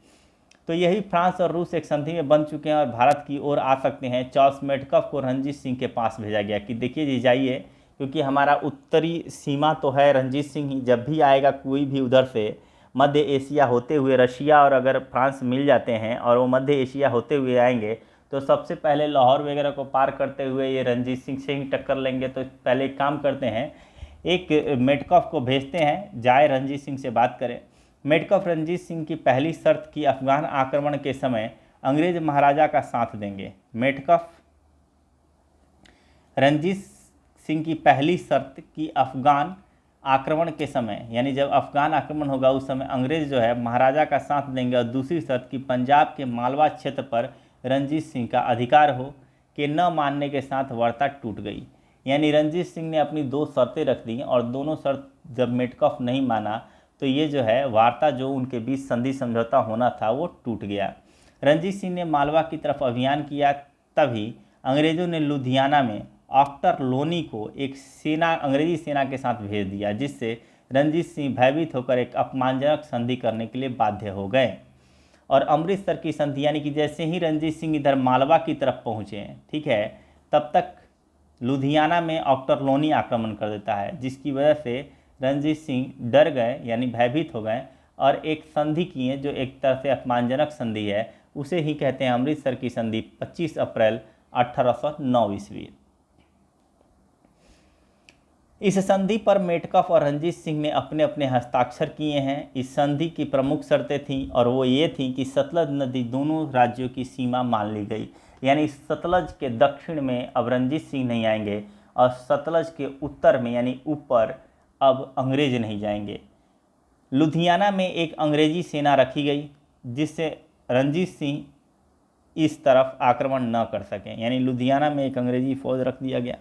तो यही फ्रांस और रूस एक संधि में बन चुके हैं और भारत की ओर आ सकते हैं। चार्ल्स मेडकफ को रणजीत सिंह के पास भेजा गया कि देखिए जी जाइए, क्योंकि हमारा उत्तरी सीमा तो है रणजीत सिंह ही, जब भी आएगा कोई भी उधर से मध्य एशिया होते हुए, रशिया और अगर फ्रांस मिल जाते हैं और वो मध्य एशिया होते हुए आएंगे तो सबसे पहले लाहौर वगैरह को पार करते हुए ये रणजीत सिंह से ही टक्कर लेंगे। तो पहले एक काम करते हैं, एक मेडकफ को भेजते हैं, जाए रणजीत सिंह से बात करें। मेडकफ रणजीत सिंह की पहली शर्त कि अफगान आक्रमण के समय अंग्रेज महाराजा का साथ देंगे। मेडकफ रणजीत सिंह की पहली शर्त कि अफगान आक्रमण के समय, यानी जब अफगान आक्रमण होगा उस समय अंग्रेज जो है महाराजा का साथ देंगे। और दूसरी शर्त कि पंजाब के मालवा क्षेत्र पर रणजीत सिंह का अधिकार हो, के न मानने के साथ वार्ता टूट गई। यानी रणजीत सिंह ने अपनी 2 शर्तें रख दी और दोनों शर्त जब मेडकफ नहीं माना तो ये जो है वार्ता, जो उनके बीच संधि समझौता होना था, वो टूट गया। रणजीत सिंह ने मालवा की तरफ अभियान किया, तभी अंग्रेज़ों ने लुधियाना में ऑक्टर लोनी को एक अंग्रेजी सेना के साथ भेज दिया, जिससे रणजीत सिंह भयभीत होकर एक अपमानजनक संधि करने के लिए बाध्य हो गए। और अमृतसर की संधि, यानी कि जैसे ही रणजीत सिंह इधर मालवा की तरफ पहुँचे, ठीक है, तब तक लुधियाना में ऑक्टर लोनी आक्रमण कर देता है, जिसकी वजह से रणजीत सिंह डर गए, यानी भयभीत हो गए और एक संधि किए जो एक तरह से अपमानजनक संधि है, उसे ही कहते हैं अमृतसर की संधि। 25 अप्रैल 1809 ईस्वी। इस संधि पर मेडकफ और रणजीत सिंह ने अपने अपने हस्ताक्षर किए हैं। इस संधि की प्रमुख शर्तें थीं और वो ये थी कि सतलज नदी दोनों राज्यों की सीमा मान ली गई, यानी सतलज के दक्षिण में अब रणजीत सिंह नहीं आएंगे और सतलज के उत्तर में यानी ऊपर अब अंग्रेज नहीं जाएंगे। लुधियाना में एक अंग्रेजी सेना रखी गई जिससे रणजीत सिंह इस तरफ आक्रमण न कर सकें, यानी लुधियाना में एक अंग्रेजी फौज रख दिया गया।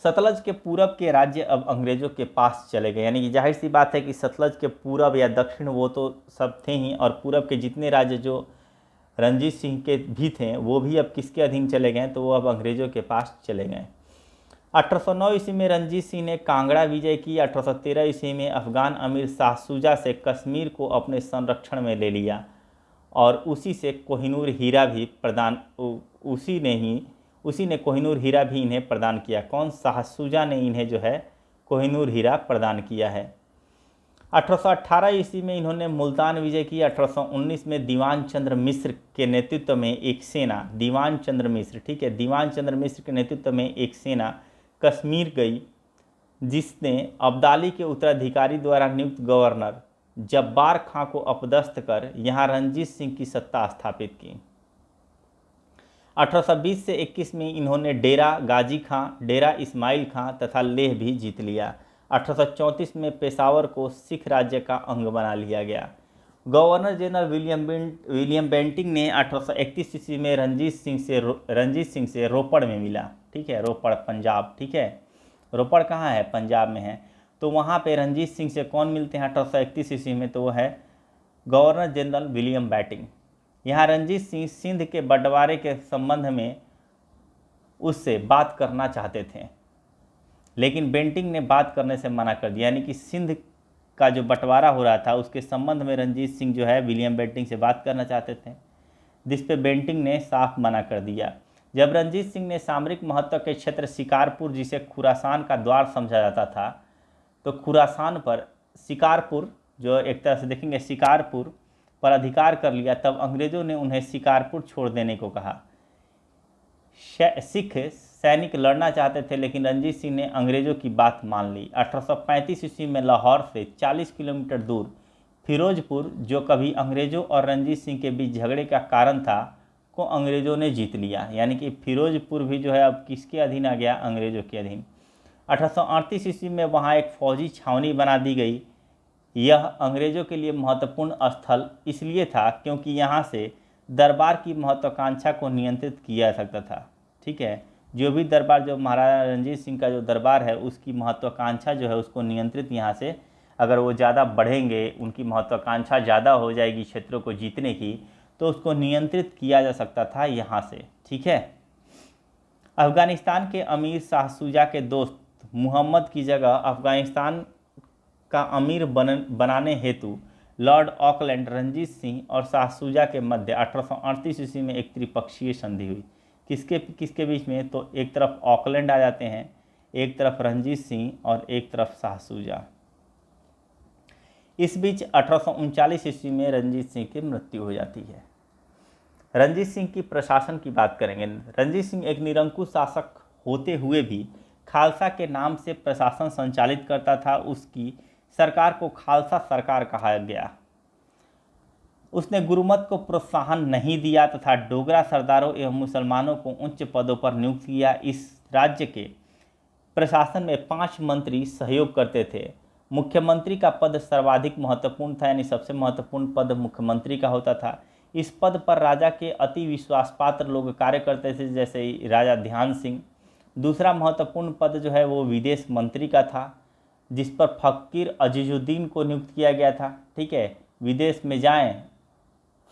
सतलज के पूरब के राज्य अब अंग्रेजों के पास चले गए, यानी कि जाहिर सी बात है कि सतलज के पूरब या दक्षिण वो तो सब थे ही, और पूरब के जितने राज्य जो रणजीत सिंह के भी थे वो भी अब किसके अधीन चले गए, तो वो अब अंग्रेजों के पास चले गए। 1809 ईस्वी में रणजीत सिंह ने कांगड़ा विजय की। 1813 ईस्वी में अफगान अमीर शाह शुजा से कश्मीर को अपने संरक्षण में ले लिया और उसी से कोहिनूर हीरा भी उसी ने कोहिनूर हीरा भी इन्हें प्रदान किया। कौन? शाह शुजा ने इन्हें जो है कोहिनूर हीरा प्रदान किया है। 1818 ईस्वी में इन्होंने मुल्तान विजय की। 1819 में दीवान चंद्र मिश्र के नेतृत्व में एक सेना, दीवान चंद्र मिश्र, ठीक है, दीवान चंद्र मिश्र के नेतृत्व में एक सेना कश्मीर गई, जिसने अब्दाली के उत्तराधिकारी द्वारा नियुक्त गवर्नर जब्बार खां को अपदस्थ कर यहाँ रणजीत सिंह की सत्ता स्थापित की। 1820 से 21 में इन्होंने डेरा गाजी खां, डेरा इस्माइल खां तथा लेह भी जीत लिया। 1834 में पेशावर को सिख राज्य का अंग बना लिया गया। गवर्नर जनरल विलियम बेंटिंग ने 1831 ईस्वी में रंजीत सिंह से रोपड़ में मिला, ठीक है, रोपड़ पंजाब, ठीक है, रोपड़ कहाँ है, पंजाब में है। तो वहाँ पे रंजीत सिंह से कौन मिलते हैं 1831 ईस्वी में, तो वो है गवर्नर जनरल विलियम बेंटिंग। यहाँ रंजीत सिंह सिंध के बंटवारे के संबंध में उससे बात करना चाहते थे, लेकिन बेंटिंग ने बात करने से मना कर दिया, यानी कि सिंध का जो बंटवारा हो रहा था उसके संबंध में रंजीत सिंह जो है विलियम बेंटिंग से बात करना चाहते थे, जिस पे बेंटिंग ने साफ मना कर दिया। जब रंजीत सिंह ने सामरिक महत्व के क्षेत्र शिकारपुर, जिसे खुरासान का द्वार समझा जाता था, तो खुरासान पर शिकारपुर, जो एक तरह से देखेंगे शिकारपुर पर अधिकार कर लिया, तब अंग्रेज़ों ने उन्हें शिकारपुर छोड़ देने को कहा। सिख सैनिक लड़ना चाहते थे, लेकिन रंजीत सिंह ने अंग्रेज़ों की बात मान ली। 1835 ईस्वी में लाहौर से 40 किलोमीटर दूर फिरोजपुर, जो कभी अंग्रेज़ों और रंजीत सिंह के बीच झगड़े का कारण था, को अंग्रेज़ों ने जीत लिया, यानी कि फिरोजपुर भी जो है अब किसके अधीन आ गया, अंग्रेज़ों के अधीन। 1838 ईस्वी में वहाँ एक फौजी छावनी बना दी गई। यह अंग्रेज़ों के लिए महत्वपूर्ण स्थल इसलिए था क्योंकि यहाँ से दरबार की महत्वाकांक्षा को नियंत्रित किया जा सकता था, ठीक है, जो भी दरबार, जो महाराजा रंजीत सिंह का जो दरबार है उसकी महत्वाकांक्षा जो है उसको नियंत्रित, यहाँ से अगर वो ज़्यादा बढ़ेंगे, उनकी महत्वाकांक्षा ज़्यादा हो जाएगी क्षेत्रों को जीतने की, तो उसको नियंत्रित किया जा सकता था यहाँ से, ठीक है। अफ़गानिस्तान के अमीर शाह शुजा के दोस्त मुहम्मद की जगह अफ़गानिस्तान का अमीर बनाने हेतु लॉर्ड ऑकलैंड, रंजीत सिंह और शाह शुजा के मध्य 1838 ईस्वी में एक त्रिपक्षीय संधि हुई। किसके बीच में, तो एक तरफ ऑकलैंड आ जाते हैं, एक तरफ रंजीत सिंह और एक तरफ शाह शुजा। इस बीच 1839 ईस्वी में रंजीत सिंह की मृत्यु हो जाती है। रंजीत सिंह की प्रशासन की बात करेंगे। रंजीत सिंह एक निरंकुश शासक होते हुए भी खालसा के नाम से प्रशासन संचालित करता था। उसकी सरकार को खालसा सरकार कहा गया। उसने गुरुमत को प्रोत्साहन नहीं दिया तथा डोगरा सरदारों एवं मुसलमानों को उच्च पदों पर नियुक्त किया। इस राज्य के प्रशासन में 5 मंत्री सहयोग करते थे। मुख्यमंत्री का पद सर्वाधिक महत्वपूर्ण था, यानी सबसे महत्वपूर्ण पद मुख्यमंत्री का होता था। इस पद पर राजा के अति विश्वास पात्र लोग कार्य करते थे, जैसे राजा ध्यान सिंह। दूसरा महत्वपूर्ण पद जो है वो विदेश मंत्री का था, जिस पर फ़कीर अजीजुद्दीन को नियुक्त किया गया था, ठीक है, विदेश में जाएं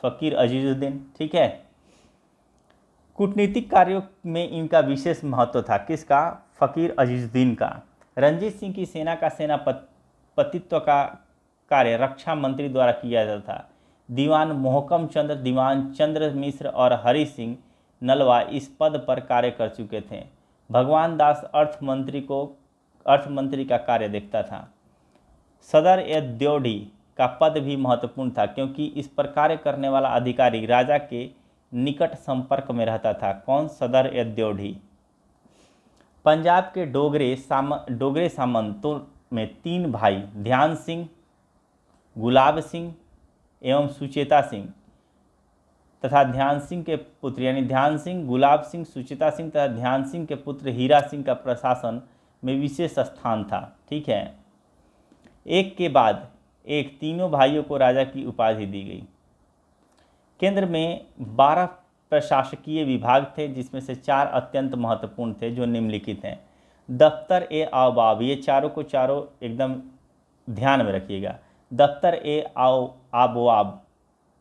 फ़कीर अजीजुद्दीन, ठीक है। कूटनीतिक कार्यों में इनका विशेष महत्व था, किसका, फ़कीर अजीजुद्दीन का। रंजीत सिंह की सेना का सेनापतित्व का कार्य रक्षा मंत्री द्वारा किया जाता था। दीवान मोहकम चंद्र, दीवान चंद्र मिश्र और हरि सिंह नलवा इस पद पर कार्य कर चुके थे। भगवान दास अर्थमंत्री का कार्य देखता था। सदर ए द्योढ़ी का पद भी महत्वपूर्ण था, क्योंकि इस पर कार्य करने वाला अधिकारी राजा के निकट संपर्क में रहता था। कौन, सदर ए द्योढ़ी। पंजाब के डोगरे सामंतों में 3 भाई ध्यान सिंह, गुलाब सिंह एवं सुचेता सिंह तथा ध्यान सिंह के पुत्र, यानी ध्यान सिंह, गुलाब सिंह, सुचेता सिंह तथा ध्यान सिंह के पुत्र हीरा सिंह का प्रशासन में विशेष स्थान था, ठीक है। एक के बाद एक तीनों भाइयों को राजा की उपाधि दी गई। केंद्र में 12 प्रशासकीय विभाग थे, जिसमें से 4 अत्यंत महत्वपूर्ण थे, जो निम्नलिखित हैं। दफ्तर ए आवाब, ये चारों को चारों एकदम ध्यान में रखिएगा। दफ्तर ए आबवाब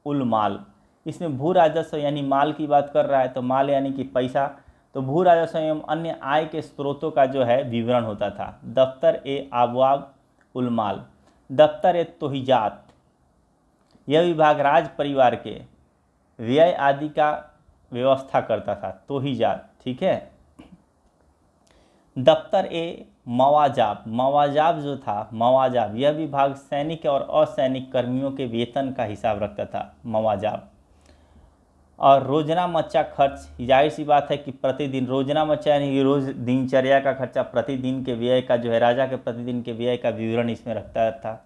उल माल, इसमें भू राजस्व यानी माल की बात कर रहा है, तो माल यानी कि पैसा, तो भू राजस्व एवं अन्य आय के स्रोतों का जो है विवरण होता था। दफ्तर ए आबवाब उल माल। दफ्तर ए तोहिजात, यह विभाग राज परिवार के व्यय आदि का व्यवस्था करता था, तोहिजात, ठीक है। दफ्तर ए मवाजाब, मवाजाब जो था, मवाजाब यह विभाग सैनिक और असैनिक कर्मियों के वेतन का हिसाब रखता था, मवाजाब। और रोजना मच्चा खर्च, जाहिर सी बात है कि प्रतिदिन रोजना मच्चा यानी कि रोज दिनचर्या का खर्चा, प्रतिदिन के व्यय का जो है, राजा के प्रतिदिन के व्यय का विवरण इसमें रखता था।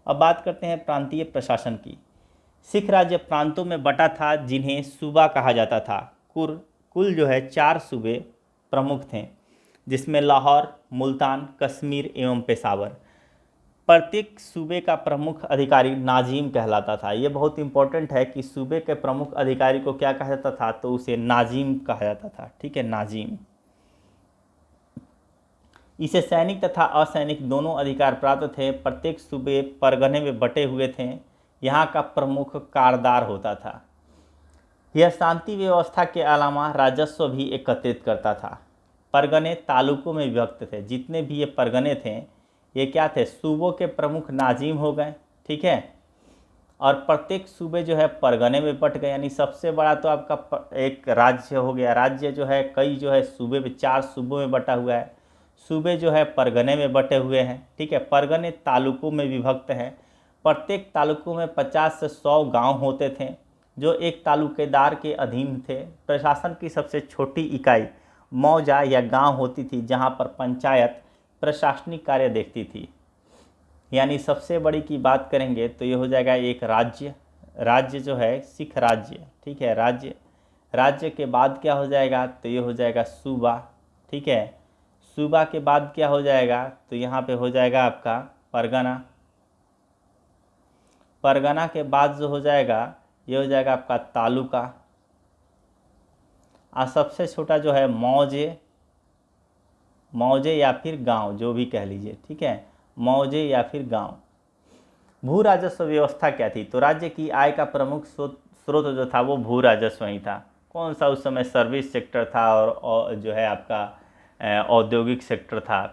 अब बात करते हैं प्रांतीय प्रशासन की। सिख राज्य प्रांतों में बटा था जिन्हें सूबा कहा जाता था। कुल जो है 4 सूबे प्रमुख थे, जिसमें लाहौर, मुल्तान, कश्मीर एवं पेशावर। प्रत्येक सूबे का प्रमुख अधिकारी नाजिम कहलाता था। ये बहुत इंपॉर्टेंट है कि सूबे के प्रमुख अधिकारी को क्या कहा जाता था, तो उसे नाजिम कहा जाता था। ठीक है, नाजिम। इसे सैनिक तथा असैनिक दोनों अधिकार प्राप्त थे। प्रत्येक सूबे परगने में बटे हुए थे। यहाँ का प्रमुख कारदार होता था। यह शांति व्यवस्था के अलावा राजस्व भी एकत्रित करता था। परगने तालुकों में विभक्त थे। जितने भी ये परगने थे ये क्या थे, सूबों के प्रमुख नाजिम हो गए। ठीक है, और प्रत्येक सूबे जो है परगने में बट गए। यानी सबसे बड़ा तो आपका एक राज्य हो गया। राज्य जो है कई जो है सूबे में, 4 सूबों में बटा हुआ है। सूबे जो है परगने में बटे हुए हैं। ठीक है, परगने तालुकों में विभक्त हैं। प्रत्येक तालुकों में 50 से 100 गांव होते थे जो एक तालुकेदार के अधीन थे। प्रशासन की सबसे छोटी इकाई मौजा या गांव होती थी, जहां पर पंचायत प्रशासनिक कार्य देखती थी। यानी सबसे बड़ी की बात करेंगे तो ये हो जाएगा एक राज्य। राज्य जो है सिख राज्य। ठीक है, राज्य। राज्य के बाद क्या हो जाएगा, तो ये हो जाएगा सूबा। ठीक है, सूबा के बाद क्या हो जाएगा, तो यहाँ पे हो जाएगा आपका परगना। परगना के बाद जो हो जाएगा ये हो जाएगा आपका तालुका। और सबसे छोटा जो है मौजे, मौजे या फिर गांव, जो भी कह लीजिए। ठीक है, मौजे या फिर गांव। भू राजस्व व्यवस्था क्या थी, तो राज्य की आय का प्रमुख स्रोत जो था वो भू राजस्व ही था। कौन सा, उस समय सर्विस सेक्टर था और जो है आपका औद्योगिक सेक्टर था।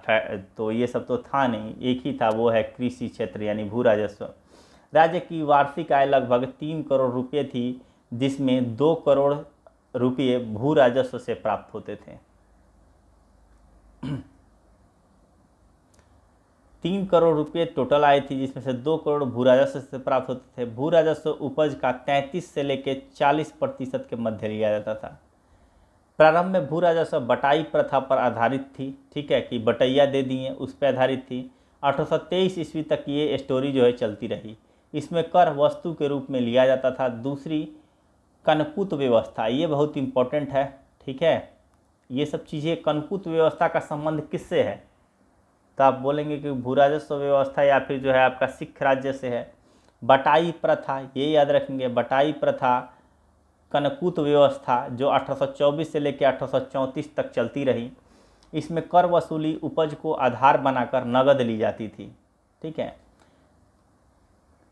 तो ये सब तो था नहीं, एक ही था, वो है कृषि क्षेत्र यानी भू राजस्व। राज्य की वार्षिक आय लगभग 3 करोड़ रुपये थी, जिसमें 2 करोड़ रुपये भू राजस्व से प्राप्त होते थे। 3 करोड़ रुपये टोटल आय थी, जिसमें से 2 करोड़ भू राजस्व से प्राप्त होते थे। भू राजस्व उपज का 33 से लेकर 40% के मध्य लिया जाता था। प्रारंभ में भू राजस्व बटाई प्रथा पर आधारित थी। ठीक है, कि बटैया दे दिए, उस पर आधारित थी। 1823 ईस्वी तक ये स्टोरी जो है चलती रही। इसमें कर वस्तु के रूप में लिया जाता था। दूसरी कनकुत व्यवस्था, ये बहुत इंपॉर्टेंट है। ठीक है, ये सब चीज़ें, कनकुत व्यवस्था का संबंध किससे है, तो आप बोलेंगे कि भू राजस्व व्यवस्था या फिर जो है आपका सिख राज्य से है। बटाई प्रथा, ये याद रखेंगे, बटाई प्रथा, कनकुत व्यवस्था जो 1824 से लेकर 1834 तक चलती रही। इसमें कर वसूली उपज को आधार बनाकर नगद ली जाती थी। ठीक है,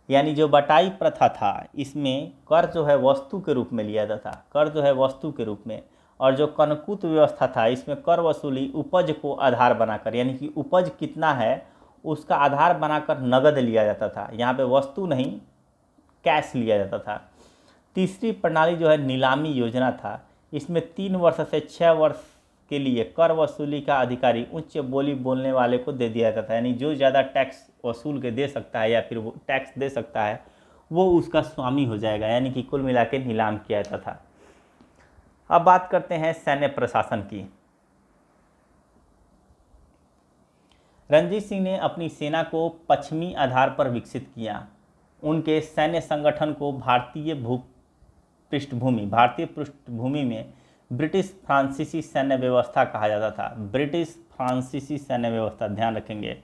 यानी जो बटाई प्रथा था इसमें कर जो है वस्तु के रूप में लिया जाता था, कर जो है वस्तु के रूप में। और जो कनकुत व्यवस्था था इसमें कर वसूली उपज को आधार बनाकर, यानी कि उपज कितना है उसका आधार बनाकर नगद लिया जाता था। यहाँ पे वस्तु नहीं, कैश लिया जाता था। तीसरी प्रणाली जो है नीलामी योजना था। इसमें 3 वर्ष से 6 वर्ष के लिए कर वसूली का अधिकारी उच्च बोली बोलने वाले को दे दिया जाता था। यानी जो ज़्यादा टैक्स वसूल के दे सकता है या फिर वो टैक्स दे सकता है वो उसका स्वामी हो जाएगा। यानी कि कुल मिला के नीलाम किया जाता था। अब बात करते हैं सैन्य प्रशासन की। रणजीत सिंह ने अपनी सेना को पश्चिमी आधार पर विकसित किया। उनके सैन्य संगठन को भारतीय पृष्ठभूमि में ब्रिटिश फ्रांसीसी सैन्य व्यवस्था कहा जाता था। ब्रिटिश फ्रांसीसी सैन्य व्यवस्था, ध्यान रखेंगे।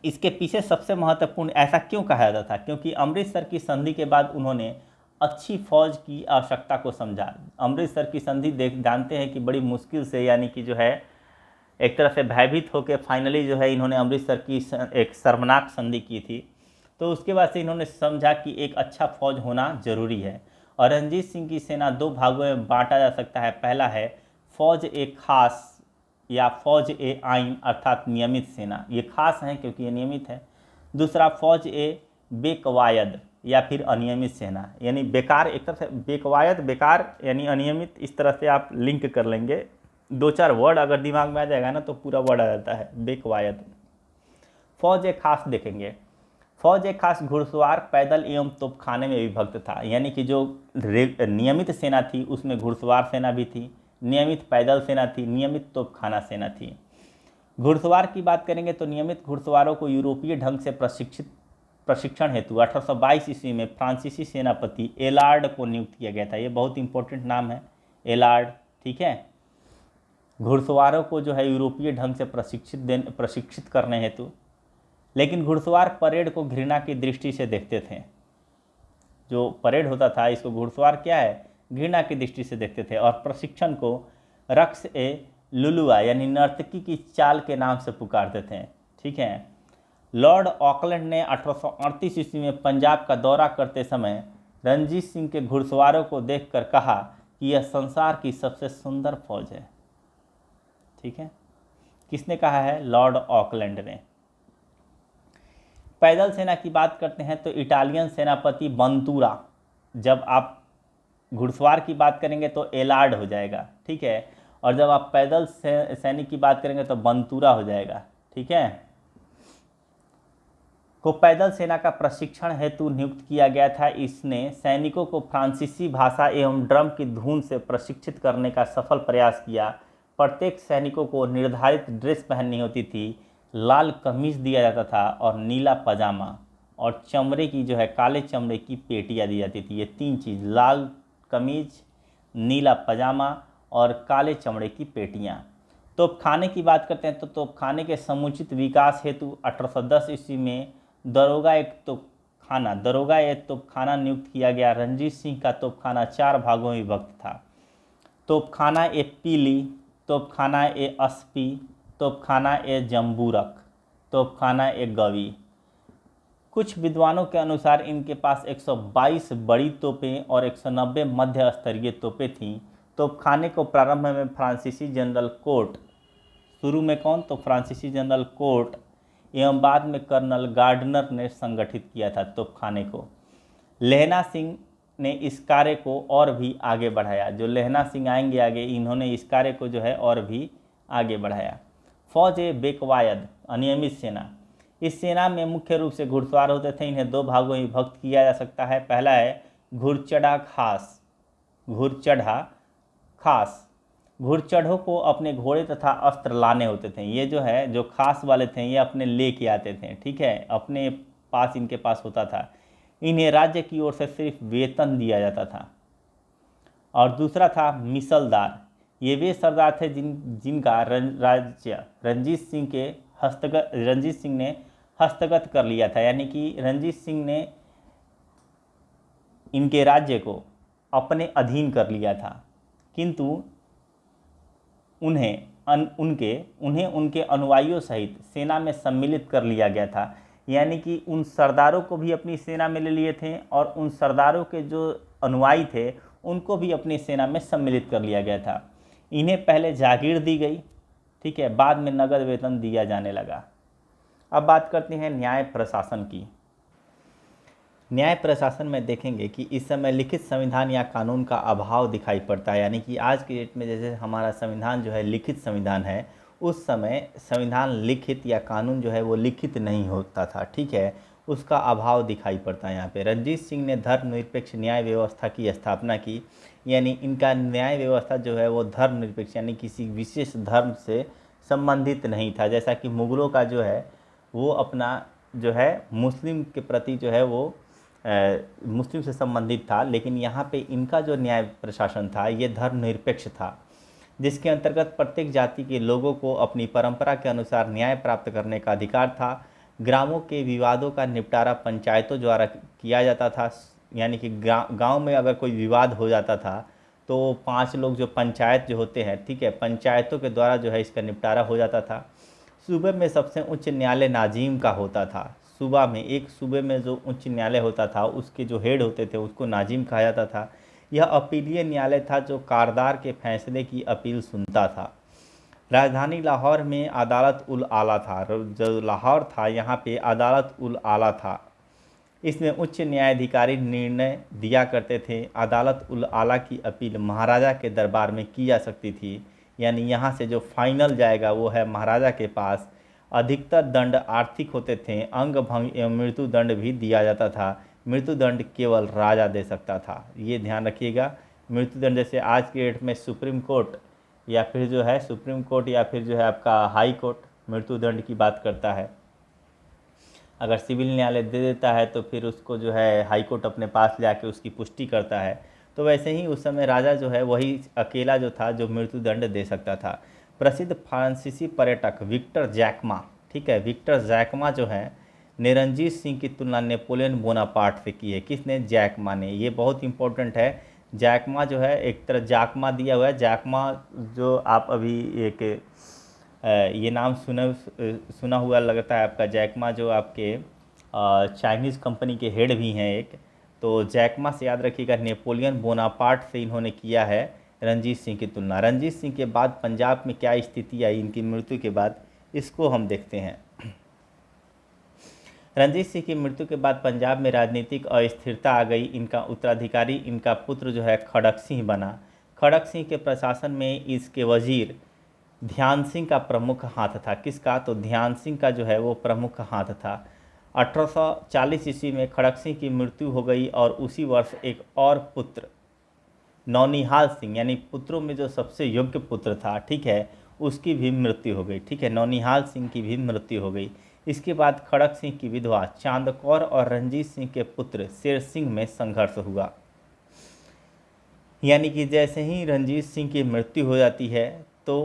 इसके पीछे सबसे महत्वपूर्ण ऐसा क्यों कहा जाता था, क्योंकि अमृतसर की संधि के बाद उन्होंने अच्छी फौज की आवश्यकता को समझा। अमृतसर की संधि जानते हैं कि बड़ी मुश्किल से, यानी कि जो है एक तरह से भयभीत होकर फाइनली जो है इन्होंने अमृतसर की एक शर्मनाक संधि की थी। तो उसके बाद से इन्होंने समझा कि एक अच्छा फौज होना जरूरी है। और रणजीत सिंह की सेना 2 भागों में बांटा जा सकता है। पहला है फौज ए खास या फौज ए आइन, अर्थात नियमित सेना। ये खास है क्योंकि ये नियमित है। दूसरा फौज ए बेकवायद या फिर अनियमित सेना, यानी बेकार, एक तरह से बेकवायद बेकार यानी अनियमित, इस तरह से आप लिंक कर लेंगे। दो चार वर्ड अगर दिमाग में आ जाएगा ना तो पूरा वर्ड आ जाता है, बेकवायद। फौज एक खास देखेंगे, फौज एक खास घुड़सवार, पैदल एवं तोपखाने में विभक्त था। यानी कि जो नियमित सेना थी उसमें घुड़सवार सेना भी थी, नियमित पैदल सेना थी, नियमित तोपखाना सेना थी। घुड़सवार की बात करेंगे तो नियमित घुड़सवारों को यूरोपीय ढंग से प्रशिक्षण हेतु 1822 ईस्वी में फ्रांसीसी सेनापति एलार्ड को नियुक्त किया गया था। ये बहुत इंपॉर्टेंट नाम है, एलार्ड। ठीक है, घुड़सवारों को जो है यूरोपीय ढंग से प्रशिक्षित करने हेतु। लेकिन घुड़सवार परेड को घृणा की दृष्टि से देखते थे। जो परेड होता था इसको घुड़सवार क्या है, घृणा की दृष्टि से देखते थे, और प्रशिक्षण को रक्स ए लुलुआ यानी नर्तकी की चाल के नाम से पुकारते थे। ठीक है, लॉर्ड ऑकलैंड ने 1838 ईस्वी में पंजाब का दौरा करते समय रणजीत सिंह के घुड़सवारों को देखकर कहा कि यह संसार की सबसे सुंदर फौज है। ठीक है, किसने कहा है, लॉर्ड ऑकलैंड ने। पैदल सेना की बात करते हैं तो इटालियन सेनापति बंतूरा, जब आप घुड़सवार की बात करेंगे तो एलार्ड हो जाएगा। ठीक है, और जब आप पैदल सैनिक की बात करेंगे तो बंतूरा हो जाएगा। ठीक है, को पैदल सेना का प्रशिक्षण हेतु नियुक्त किया गया था। इसने सैनिकों को फ्रांसीसी भाषा एवं ड्रम की धुन से प्रशिक्षित करने का सफल प्रयास किया। प्रत्येक सैनिकों को निर्धारित ड्रेस पहननी होती थी, लाल कमीज दिया जाता था और नीला पजामा, और चमड़े की जो है काले चमड़े की पेटियाँ दी जाती थी। ये तीन चीज़, लाल कमीज, नीला पजामा और काले चमड़े की पेटियाँ। तोपखाने की बात करते हैं तो तोपखाने के समुचित विकास हेतु 1810 ईस्वी में दरोगा एक तोपखाना नियुक्त किया गया। रणजीत सिंह का तोपखाना 4 भागों में विभक्त था। तोपखाना ए पीली, तोपखाना ए अस्पी, तोपखाना ए जम्बूरक, तोपखाना ए गवी। कुछ विद्वानों के अनुसार इनके पास 122 बड़ी तोपें और 190 मध्य स्तरीय तोपें थीं। तोपखाने को प्रारंभ में फ्रांसीसी जनरल कोर्ट, शुरू में कौन, तो फ्रांसीसी जनरल कोर्ट एवं बाद में कर्नल गार्डनर ने संगठित किया था तोपखाने को। लहना सिंह ने इस कार्य को और भी आगे बढ़ाया। जो लहना सिंह आएंगे आगे, इन्होंने इस कार्य को जो है और भी आगे बढ़ाया। फौज ए बेकवायद, अनियमित सेना। इस सेना में मुख्य रूप से घुड़सवार होते थे। इन्हें 2 भागों में विभक्त किया जा सकता है। पहला है घुड़चढ़ा खास, घुड़चढ़ा खास। घुड़चढ़ों को अपने घोड़े तथा अस्त्र लाने होते थे। ये जो है, जो खास वाले थे, ये अपने लेके आते थे। ठीक है, अपने पास इनके पास होता था। इन्हें राज्य की ओर से सिर्फ वेतन दिया जाता था। और दूसरा था मिसलदार। ये वे सरदार थे जिनका राज्य रणजीत सिंह ने हस्तगत कर लिया था। यानी कि रणजीत सिंह ने इनके राज्य को अपने अधीन कर लिया था, किंतु उन्हें उनके अनुयायियों सहित सेना में सम्मिलित कर लिया गया था। यानी कि उन सरदारों को भी अपनी सेना में ले लिए थे और उन सरदारों के जो अनुयायी थे उनको भी अपनी सेना में सम्मिलित कर लिया गया था। इन्हें पहले जागीर दी गई, ठीक है, बाद में नगद वेतन दिया जाने लगा। अब बात करते हैं न्याय प्रशासन की। न्याय प्रशासन में देखेंगे कि इस समय लिखित संविधान या कानून का अभाव दिखाई पड़ता है। यानी कि आज की डेट में जैसे हमारा संविधान जो है लिखित संविधान है, उस समय संविधान लिखित या कानून जो है वो लिखित नहीं होता था। ठीक है, उसका अभाव दिखाई पड़ता है यहाँ पे। रणजीत सिंह ने धर्मनिरपेक्ष न्याय व्यवस्था की स्थापना की। यानी इनका न्याय व्यवस्था जो है वो धर्मनिरपेक्ष यानी किसी विशेष धर्म से संबंधित नहीं था। जैसा कि मुगलों का जो है वो अपना जो है मुस्लिम के प्रति जो है वो मुस्लिम से संबंधित था, लेकिन यहाँ पे इनका जो न्याय प्रशासन था ये धर्मनिरपेक्ष था, जिसके अंतर्गत प्रत्येक जाति के लोगों को अपनी परंपरा के अनुसार न्याय प्राप्त करने का अधिकार था। ग्रामों के विवादों का निपटारा पंचायतों द्वारा किया जाता था। यानी कि गांव में अगर कोई विवाद हो जाता था तो 5 लोग जो पंचायत जो होते हैं, ठीक है, पंचायतों के द्वारा जो है इसका निपटारा हो जाता था। सूबे में सबसे उच्च न्यायालय नाजिम का होता था। सूबे में जो उच्च न्यायालय होता था उसके जो हेड होते थे उसको नाजिम कहा जाता था। यह अपीलीय न्यायालय था जो कारदार के फैसले की अपील सुनता था। राजधानी लाहौर में अदालत उल आला था। जो लाहौर था यहाँ पे अदालत उल आला था। इसमें उच्च न्यायाधिकारी निर्णय दिया करते थे। अदालत उल आला की अपील महाराजा के दरबार में की जा सकती थी। यानी यहाँ से जो फाइनल जाएगा वो है महाराजा के पास। अधिकतर दंड आर्थिक होते थे, अंग भंग एवं मृत्यु दंड भी दिया जाता था। मृत्यु दंड केवल राजा दे सकता था, ये ध्यान रखिएगा। मृत्यु दंड जैसे आज के डेट में सुप्रीम कोर्ट या फिर जो है सुप्रीम कोर्ट या फिर जो है आपका हाई कोर्ट मृत्यु दंड की बात करता है। अगर सिविल न्यायालय दे देता है तो फिर उसको जो है हाई कोर्ट अपने पास ले आके उसकी पुष्टि करता है। तो वैसे ही उस समय राजा जो है वही अकेला जो था जो मृत्यु दंड दे सकता था। प्रसिद्ध फ्रांसीसी पर्यटक विक्टर जैकमा, ठीक है, विक्टर जैकमा जो है ने रणजीत सिंह की तुलना नेपोलियन बोनापार्ट से की है। किसने? जैकमा ने। ये बहुत इंपॉर्टेंट है। जैकमा जो है एक तरह जाकमा दिया हुआ है, जैकमा जो आप अभी एक ये नाम सुना हुआ लगता है आपका। जैकमा जो आपके चाइनीज़ कंपनी के हेड भी हैं एक। तो जैकमा से याद रखिएगा नेपोलियन बोनापार्ट से इन्होंने किया है रणजीत सिंह की तुलना। रणजीत सिंह के बाद पंजाब में क्या स्थिति आई इनकी मृत्यु के बाद, इसको हम देखते हैं। रणजीत सिंह की मृत्यु के बाद पंजाब में राजनीतिक अस्थिरता आ गई। इनका उत्तराधिकारी इनका पुत्र जो है खड़क सिंह बना। खड़क सिंह के प्रशासन में इसके वजीर ध्यान सिंह का प्रमुख हाथ था। किसका? तो ध्यान सिंह का जो है वो प्रमुख हाथ था। 1840 ईस्वी में खड़क सिंह की मृत्यु हो गई और उसी वर्ष एक और पुत्र नौनिहाल सिंह, यानी पुत्रों में जो सबसे योग्य पुत्र था, ठीक है, उसकी भी मृत्यु हो गई। ठीक है, नौनिहाल सिंह की भी मृत्यु हो गई। इसके बाद खड़क सिंह की विधवा चांदकौर और रणजीत सिंह के पुत्र शेर सिंह में संघर्ष हुआ। यानी कि जैसे ही रणजीत सिंह की मृत्यु हो जाती है तो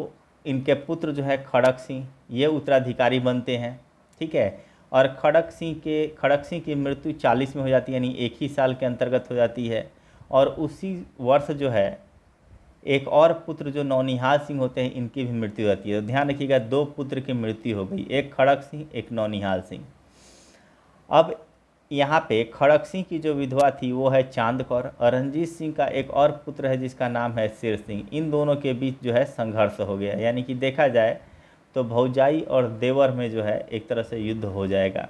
इनके पुत्र जो है खड़क सिंह ये उत्तराधिकारी बनते हैं। ठीक है, और खड़क सिंह की मृत्यु 40 में हो जाती है, यानी एक ही साल के अंतर्गत हो जाती है। और उसी वर्ष जो है एक और पुत्र जो नौनिहाल सिंह होते हैं इनकी भी मृत्यु हो जाती है। तो ध्यान रखिएगा, दो पुत्र की मृत्यु हो गई, एक खड़क सिंह एक नौनिहाल सिंह। अब यहाँ पे खड़क सिंह की जो विधवा थी वो है चांदकौर और रणजीत सिंह का एक और पुत्र है जिसका नाम है शेर सिंह। इन दोनों के बीच जो है संघर्ष हो गया, यानी कि देखा जाए तो भौजाई और देवर में जो है एक तरह से युद्ध हो जाएगा।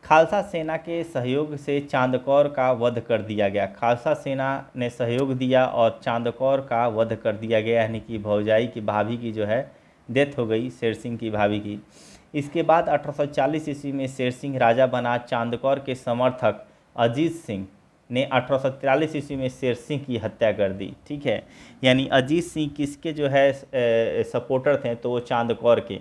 खालसा सेना के सहयोग से चांदकौर का वध कर दिया गया। खालसा सेना ने सहयोग दिया और चांदकौर का वध कर दिया गया, यानी कि भौजाई की भाभी की जो है डेथ हो गई, शेर सिंह की भाभी की। इसके बाद 1840 ईस्वी में शेर सिंह राजा बना। चांदकौर के समर्थक अजीत सिंह ने 1843 ईस्वी में शेर सिंह की हत्या कर दी। ठीक है, यानी अजीत सिंह किसके जो है सपोर्टर थे, तो वो चांदकौर के।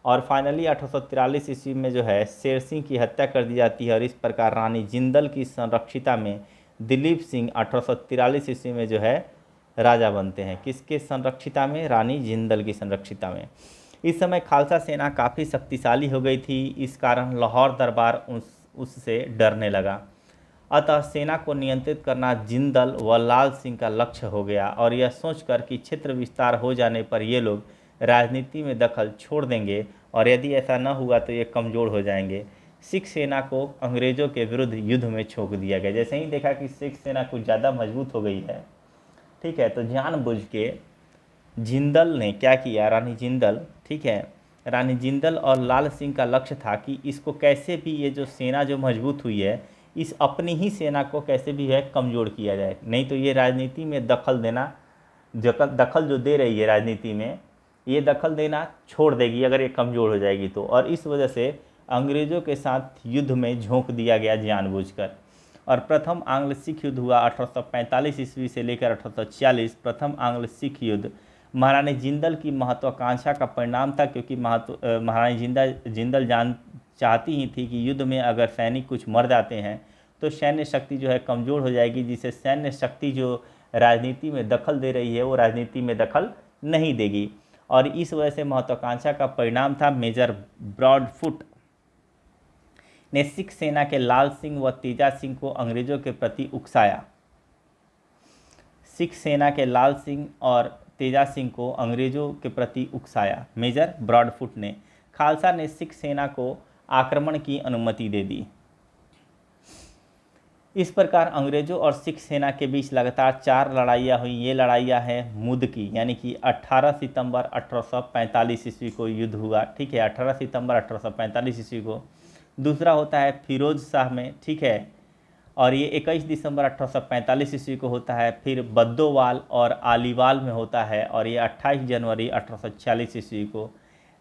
और फाइनली 1843 ईस्वी में जो है शेर सिंह की हत्या कर दी जाती है और इस प्रकार रानी जिंदल की संरक्षिता में दिलीप सिंह 1843 ईस्वी में जो है राजा बनते हैं। किसके संरक्षिता में? रानी जिंदल की संरक्षिता में। इस समय खालसा सेना काफ़ी शक्तिशाली हो गई थी, इस कारण लाहौर दरबार उससे डरने लगा। अतः सेना को नियंत्रित करना जिंदल व लाल सिंह का लक्ष्य हो गया और यह सोचकर कि क्षेत्र विस्तार हो जाने पर ये लोग राजनीति में दखल छोड़ देंगे और यदि ऐसा न हुआ तो ये कमज़ोर हो जाएंगे, सिख सेना को अंग्रेज़ों के विरुद्ध युद्ध में झोंक दिया गया। जैसे ही देखा कि सिख सेना कुछ ज़्यादा मजबूत हो गई है, ठीक है, तो जानबूझ के जिंदल ने क्या किया, रानी जिंदल, ठीक है, रानी जिंदल और लाल सिंह का लक्ष्य था कि इसको कैसे भी ये जो सेना जो मजबूत हुई है इस अपनी ही सेना को कैसे भी है कमज़ोर किया जाए, नहीं तो ये राजनीति में दखल देना दखल जो दे रही है राजनीति में, ये दखल देना छोड़ देगी अगर ये कमज़ोर हो जाएगी तो। और इस वजह से अंग्रेज़ों के साथ युद्ध में झोंक दिया गया जानबूझकर। और प्रथम आंग्ल सिख युद्ध हुआ 1845 ईस्वी से लेकर 1846। प्रथम आंग्ल सिख युद्ध महारानी जिंदल की महत्वाकांक्षा का परिणाम था, क्योंकि महारानी जिंदल चाहती ही थी कि युद्ध में अगर सैनिक कुछ मर जाते हैं तो सैन्य शक्ति जो है कमज़ोर हो जाएगी, जिससे सैन्य शक्ति जो राजनीति में दखल दे रही है वो राजनीति में दखल नहीं देगी। और इस वजह से महत्वाकांक्षा का परिणाम था मेजर ब्रॉडफुट ने सिख सेना के लाल सिंह व तेजा सिंह को अंग्रेज़ों के प्रति उकसाया। सिख सेना के लाल सिंह और तेजा सिंह को अंग्रेज़ों के प्रति उकसाया मेजर ब्रॉडफुट ने। खालसा ने सिख सेना को आक्रमण की अनुमति दे दी। इस प्रकार अंग्रेज़ों और सिख सेना के बीच लगातार 4 लड़ाइयाँ हुई। ये लड़ाइयाँ हैं मुद की, यानी कि 18 सितंबर 1845 ईस्वी को युद्ध हुआ। ठीक है, 18 सितंबर 1845 ईस्वी को। दूसरा होता है फिरोज शाह में, ठीक है, और ये 21 दिसंबर 1845 ईस्वी को होता है। फिर बद्दोवाल और आलीवाल में होता है और ये 28 जनवरी 1846 ईस्वी को।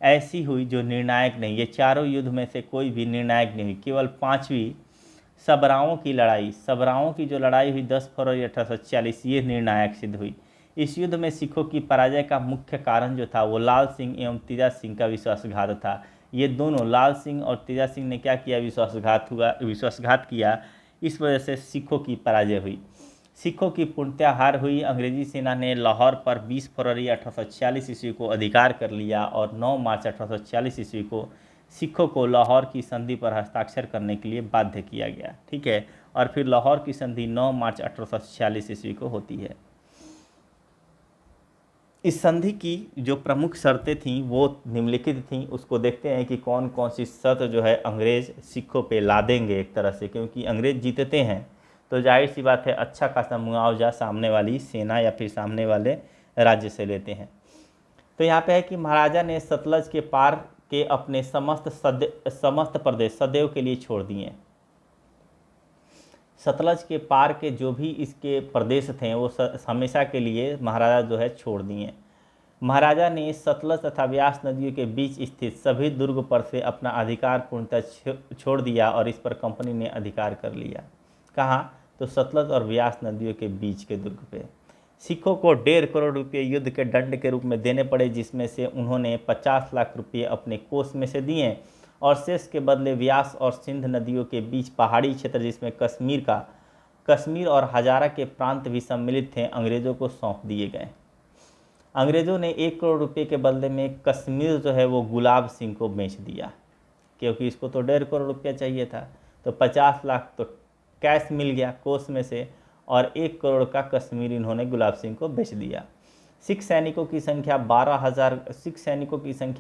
ऐसी हुई जो निर्णायक नहीं, ये चारों युद्ध में से कोई भी निर्णायक नहीं हुई, केवल पांचवी सबराओं की लड़ाई, सबराओं की जो लड़ाई हुई 10 फरवरी 1846, ये निर्णायक सिद्ध हुई। इस युद्ध में सिखों की पराजय का मुख्य कारण जो था वो लाल सिंह एवं तेजा सिंह का विश्वासघात था। ये दोनों, लाल सिंह और तेजा सिंह ने क्या किया, विश्वासघात किया। इस वजह से सिखों की पराजय हुई, सिखों की पूर्णतः हार हुई। अंग्रेजी सेना ने लाहौर पर 20 फरवरी 1846 ईस्वी को अधिकार कर लिया और 9 मार्च 1846 ईस्वी को सिखों को लाहौर की संधि पर हस्ताक्षर करने के लिए बाध्य किया गया। ठीक है, और फिर लाहौर की संधि 9 मार्च 1846 ईस्वी को होती है। इस संधि की जो प्रमुख शर्तें थीं वो निम्नलिखित थीं। उसको देखते हैं कि कौन कौन सी शर्त जो है अंग्रेज सिखों पे ला देंगे एक तरह से, क्योंकि अंग्रेज जीतते हैं तो जाहिर सी बात है अच्छा खासा मुआवजा सामने वाली सेना या फिर सामने वाले राज्य से लेते हैं। तो यहाँ पे है कि महाराजा ने सतलज के पार के अपने समस्त प्रदेश सदैव के लिए छोड़ दिए। सतलज के पार के जो भी इसके प्रदेश थे वो हमेशा के लिए महाराजा जो है छोड़ दिए। महाराजा ने सतलज तथा व्यास नदियों के बीच स्थित सभी दुर्ग पर से अपना अधिकार पूर्णतः छोड़ दिया और इस पर कंपनी ने अधिकार कर लिया। कहाँ, तो सतलज और व्यास नदियों के बीच के दुर्ग पे। सिखों को 1.5 करोड़ रुपये युद्ध के दंड के रूप में देने पड़े, जिसमें से उन्होंने 50 लाख रुपये अपने कोष में से दिए और शेष के बदले व्यास और सिंध नदियों के बीच पहाड़ी क्षेत्र जिसमें कश्मीर और हजारा के प्रांत भी सम्मिलित थे अंग्रेज़ों को सौंप दिए गए। अंग्रेज़ों ने 1 करोड़ रुपये के बदले में कश्मीर जो है वो गुलाब सिंह को बेच दिया, क्योंकि इसको तो 1.5 करोड़ रुपया चाहिए था। तो 50 लाख तो कैश मिल गया कोष में से और 1 करोड़ का कश्मीर इन्होंने गुलाब सिंह को बेच दिया। सिख सैनिकों की संख्या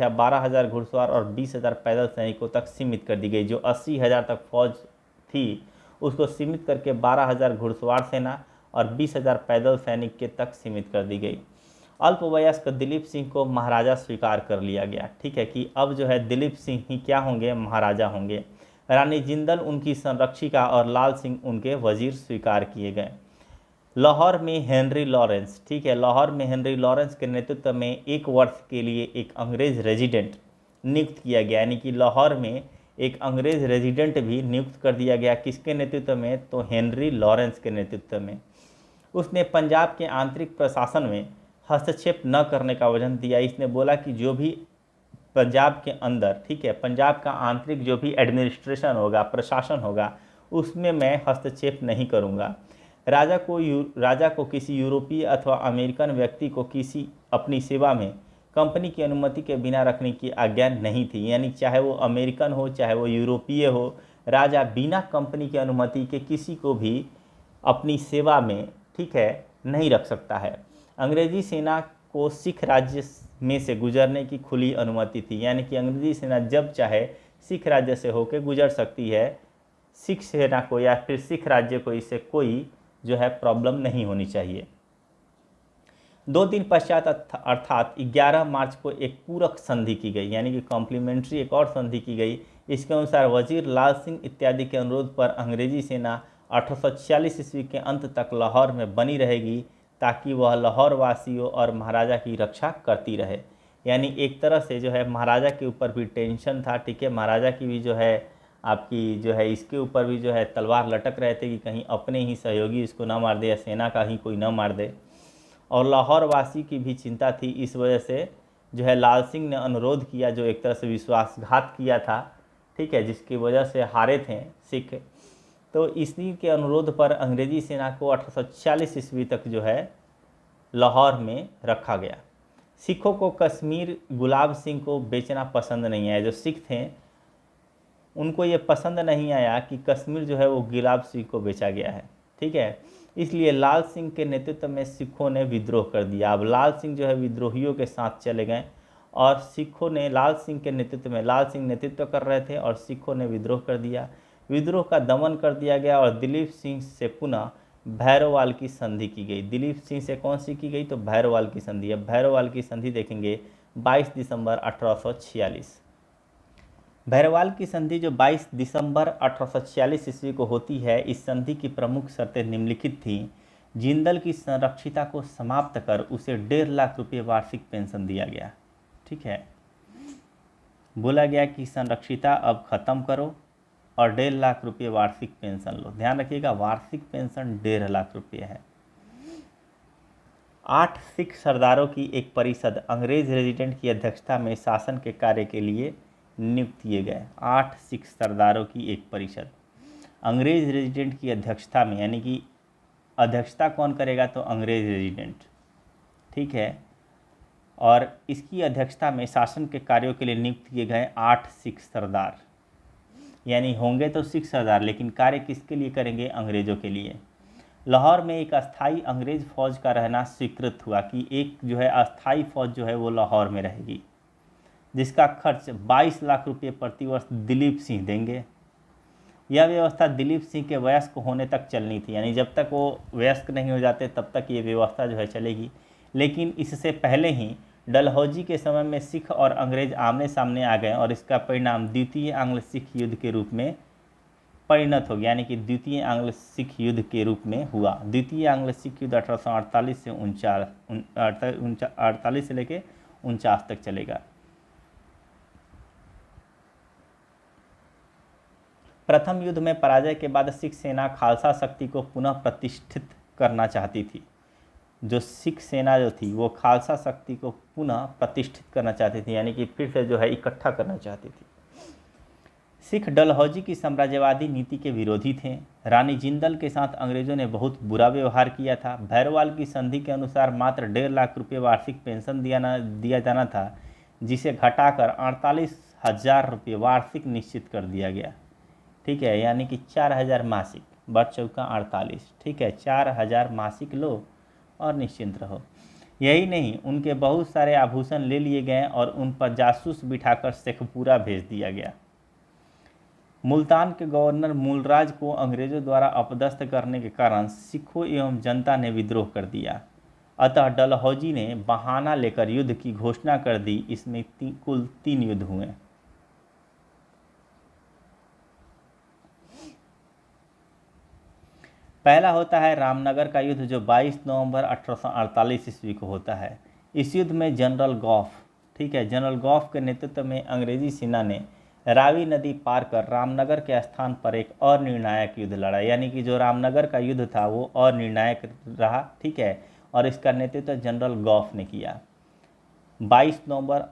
12,000 घुड़सवार और 20,000 पैदल सैनिकों तक सीमित कर दी गई। जो 80,000 तक फौज थी उसको सीमित करके 12,000 घुड़सवार सेना और 20,000 पैदल सैनिक के तक सीमित कर दी गई। अल्पवयस्क दिलीप सिंह को महाराजा स्वीकार कर लिया गया। ठीक है, कि अब जो है दिलीप सिंह ही क्या होंगे, महाराजा होंगे। रानी जिंदल उनकी संरक्षिका और लाल सिंह उनके वजीर स्वीकार किए गए। लाहौर में हेनरी लॉरेंस, ठीक है, लाहौर में हेनरी लॉरेंस के नेतृत्व में 1 वर्ष के लिए एक अंग्रेज रेजिडेंट नियुक्त किया गया, यानी कि लाहौर में एक अंग्रेज रेजिडेंट भी नियुक्त कर दिया गया। किसके नेतृत्व में, तो हेनरी लॉरेंस के नेतृत्व में। उसने पंजाब के आंतरिक प्रशासन में हस्तक्षेप न करने का वचन दिया। इसने बोला कि जो भी पंजाब के अंदर, ठीक है, पंजाब का आंतरिक जो भी एडमिनिस्ट्रेशन होगा, प्रशासन होगा, उसमें मैं हस्तक्षेप नहीं करूँगा। राजा को किसी यूरोपीय अथवा अमेरिकन व्यक्ति को किसी अपनी सेवा में कंपनी की अनुमति के बिना रखने की आज्ञा नहीं थी। यानी चाहे वो अमेरिकन हो चाहे वो यूरोपीय हो, राजा बिना कंपनी की अनुमति के किसी को भी अपनी सेवा में, ठीक है, नहीं रख सकता है। अंग्रेजी सेना को सिख राज्य में से गुजरने की खुली अनुमति थी, यानी कि अंग्रेजी सेना जब चाहे सिख राज्य से होकर गुजर सकती है। सिख सेना को या फिर सिख राज्य को इससे कोई जो है प्रॉब्लम नहीं होनी चाहिए। 2 दिन पश्चात अर्थात 11 मार्च को एक पूरक संधि की गई, यानी कि कॉम्प्लीमेंट्री एक और संधि की गई। इसके अनुसार वजीर लाल सिंह इत्यादि के अनुरोध पर अंग्रेजी सेना 1846 ईस्वी के अंत तक लाहौर में बनी रहेगी, ताकि वह लाहौर वासियों और महाराजा की रक्षा करती रहे। यानी एक तरह से जो है महाराजा के ऊपर भी टेंशन था, ठीक है, महाराजा की भी जो है आपकी जो है इसके ऊपर भी जो है तलवार लटक रहे थे कि कहीं अपने ही सहयोगी इसको ना मार दे या सेना का ही कोई ना मार दे, और लाहौर वासी की भी चिंता थी। इस वजह से जो है लाल सिंह ने अनुरोध किया, जो एक तरह से विश्वासघात किया था, ठीक है, जिसकी वजह से हारे थे सिख। तो इसी के अनुरोध पर अंग्रेजी सेना को 1846 ईस्वी तक जो है लाहौर में रखा गया। सिखों को कश्मीर गुलाब सिंह को बेचना पसंद नहीं आया। जो सिख थे उनको ये पसंद नहीं आया कि कश्मीर जो है वो गुलाब सिंह को बेचा गया है, ठीक है। इसलिए लाल सिंह के नेतृत्व में सिखों ने विद्रोह कर दिया। अब लाल सिंह जो है विद्रोहियों के साथ चले गए और सिखों ने लाल सिंह के नेतृत्व में, लाल सिंह नेतृत्व कर रहे थे और सिखों ने विद्रोह कर दिया। विद्रोह का दमन कर दिया गया और दिलीप सिंह से पुनः भैरववाल की संधि की गई। दिलीप सिंह से कौन सी की गई, तो भैरववाल की संधि। अब भैरववाल की संधि देखेंगे 22 दिसंबर 1846। भैरवाल की संधि जो 22 दिसंबर 1846 ईस्वी को होती है, इस संधि की प्रमुख शर्तें निम्नलिखित थीं। जिंदल की संरक्षिता को समाप्त कर उसे 1.5 लाख रुपये वार्षिक पेंशन दिया गया। ठीक है, बोला गया कि संरक्षिता अब खत्म करो और 1.5 लाख रुपये वार्षिक पेंशन लो। ध्यान रखिएगा, वार्षिक पेंशन 1.5 लाख रुपये है। 8 सिख सरदारों की एक परिषद अंग्रेज रेजिडेंट की अध्यक्षता में शासन के कार्य के लिए नियुक्त किए गए। 8 सिख सरदारों की एक परिषद अंग्रेज रेजिडेंट की अध्यक्षता में, यानी कि अध्यक्षता कौन करेगा, तो अंग्रेज रेजिडेंट। ठीक है, और इसकी अध्यक्षता में शासन के कार्यों के लिए नियुक्त किए गए 8 सिख सरदार, यानी होंगे तो सिख सरदार लेकिन कार्य किसके लिए करेंगे, अंग्रेजों के लिए। लाहौर में एक अस्थाई अंग्रेज फौज का रहना स्वीकृत हुआ कि एक जो है अस्थाई फौज जो है वो लाहौर में रहेगी, जिसका खर्च 22 लाख रुपये प्रतिवर्ष दिलीप सिंह देंगे। यह व्यवस्था दिलीप सिंह के वयस्क होने तक चलनी थी, यानी जब तक वो वयस्क नहीं हो जाते तब तक ये व्यवस्था जो है चलेगी। लेकिन इससे पहले ही डलहौजी के समय में सिख और अंग्रेज आमने सामने आ गए और इसका परिणाम द्वितीय आंग्ल सिख युद्ध के रूप में परिणत हो गया, यानी कि द्वितीय आंग्ल सिख युद्ध के रूप में हुआ। द्वितीय आंग्ल सिख युद्ध 1848 से 48 से लेकर 49 तक चलेगा। प्रथम युद्ध में पराजय के बाद सिख सेना खालसा शक्ति को पुनः प्रतिष्ठित करना चाहती थी। जो सिख सेना जो थी वो खालसा शक्ति को पुनः प्रतिष्ठित करना चाहती थी, यानी कि फिर से जो है इकट्ठा करना चाहती थी। सिख डलहौजी की साम्राज्यवादी नीति के विरोधी थे। रानी जिंदल के साथ अंग्रेजों ने बहुत बुरा व्यवहार किया था। भैरवाल की संधि के अनुसार मात्र 1.5 लाख रुपये वार्षिक पेंशन दिया जाना था, जिसे घटाकर 48,000 रुपये वार्षिक निश्चित कर दिया गया। ठीक है, यानी कि 4,000 मासिक, बढ़ चौका 48। ठीक है, 4,000 मासिक लो और निश्चिंत रहो। यही नहीं, उनके बहुत सारे आभूषण ले लिए गए और उन पर जासूस बिठाकर शेखपुरा भेज दिया गया। मुल्तान के गवर्नर मूलराज को अंग्रेजों द्वारा अपदस्थ करने के कारण सिखों एवं जनता ने विद्रोह कर दिया। अतः डलहौजी ने बहाना लेकर युद्ध की घोषणा कर दी। इसमें कुल 3 युद्ध हुए। पहला होता है रामनगर का युद्ध, जो 22 नवंबर 1848 ईस्वी को होता है। इस युद्ध में जनरल गॉफ, ठीक है, जनरल गॉफ के नेतृत्व में अंग्रेजी सेना ने रावी नदी पार कर रामनगर के स्थान पर एक अनिर्णायक युद्ध लड़ा, यानी कि जो रामनगर का युद्ध था वो अनिर्णायक रहा। ठीक है, और इसका नेतृत्व जनरल गॉफ ने किया 22 नवंबर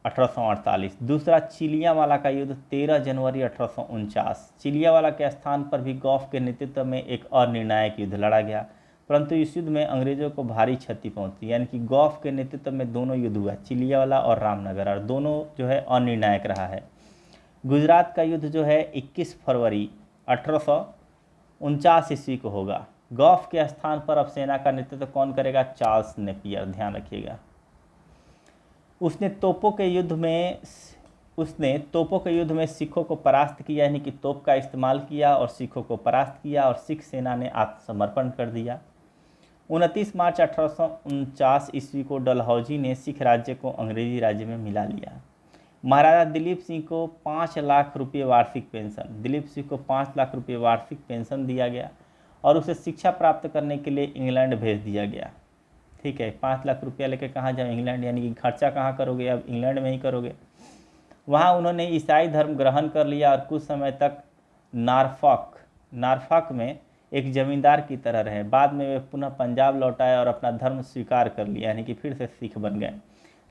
1848। दूसरा चिलियावाला का युद्ध 13 जनवरी 1849। चिलियावाला के स्थान पर भी गॉफ के नेतृत्व में एक अनिर्णायक युद्ध लड़ा गया, परंतु इस युद्ध में अंग्रेजों को भारी क्षति पहुंची, यानी कि गॉफ के नेतृत्व में दोनों युद्ध हुआ, चिलियावाला और रामनगर, और दोनों जो है अनिर्णायक रहा है। गुजरात का युद्ध जो है 21 फरवरी 1849 ईस्वी को होगा। गॉफ के स्थान पर अब सेना का नेतृत्व कौन करेगा, चार्ल्स नेपियर। ध्यान रखिएगा। उसने तोपों के युद्ध में सिखों को परास्त किया, यानी कि तोप का इस्तेमाल किया और सिखों को परास्त किया और सिख सेना ने आत्मसमर्पण कर दिया। 29 मार्च 1849 ईस्वी को डलहौजी ने सिख राज्य को अंग्रेजी राज्य में मिला लिया। महाराजा दिलीप सिंह को 5 लाख रुपये वार्षिक पेंशन, दिलीप सिंह को 5 लाख रुपये वार्षिक पेंशन दिया गया और उसे शिक्षा प्राप्त करने के लिए इंग्लैंड भेज दिया गया। ठीक है, 5 लाख रुपया लेकर कहाँ जाओ, इंग्लैंड, यानी कि खर्चा कहाँ करोगे, अब इंग्लैंड में ही करोगे। वहाँ उन्होंने ईसाई धर्म ग्रहण कर लिया और कुछ समय तक नारफॉक में एक जमींदार की तरह रहे। बाद में वे पुनः पंजाब लौट आए और अपना धर्म स्वीकार कर लिया, यानी कि फिर से सिख बन गए।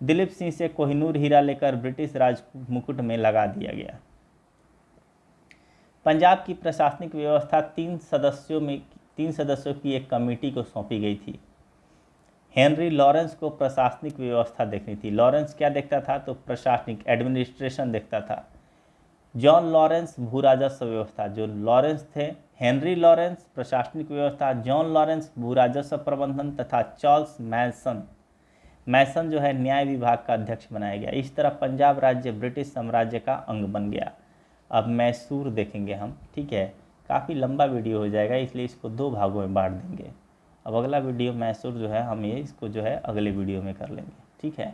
दिलीप सिंह से कोहिनूर हीरा लेकर ब्रिटिश राज मुकुट में लगा दिया गया। पंजाब की प्रशासनिक व्यवस्था 3 सदस्यों की एक कमेटी को सौंपी गई थी। हेनरी लॉरेंस को प्रशासनिक व्यवस्था देखनी थी। लॉरेंस क्या देखता था, तो प्रशासनिक एडमिनिस्ट्रेशन देखता था। जॉन लॉरेंस भू राजस्व व्यवस्था, जो लॉरेंस थे, हेनरी लॉरेंस प्रशासनिक व्यवस्था, जॉन लॉरेंस भू राजस्व प्रबंधन तथा चार्ल्स मैसन जो है न्याय विभाग का अध्यक्ष बनाया गया। इस तरह पंजाब राज्य ब्रिटिश साम्राज्य का अंग बन गया। अब मैसूर देखेंगे हम। ठीक है, काफ़ी लंबा वीडियो हो जाएगा, इसलिए इसको 2 भागों में बांट देंगे। अब अगला वीडियो मैसूर जो है हम इसको जो है अगले वीडियो में कर लेंगे। ठीक है।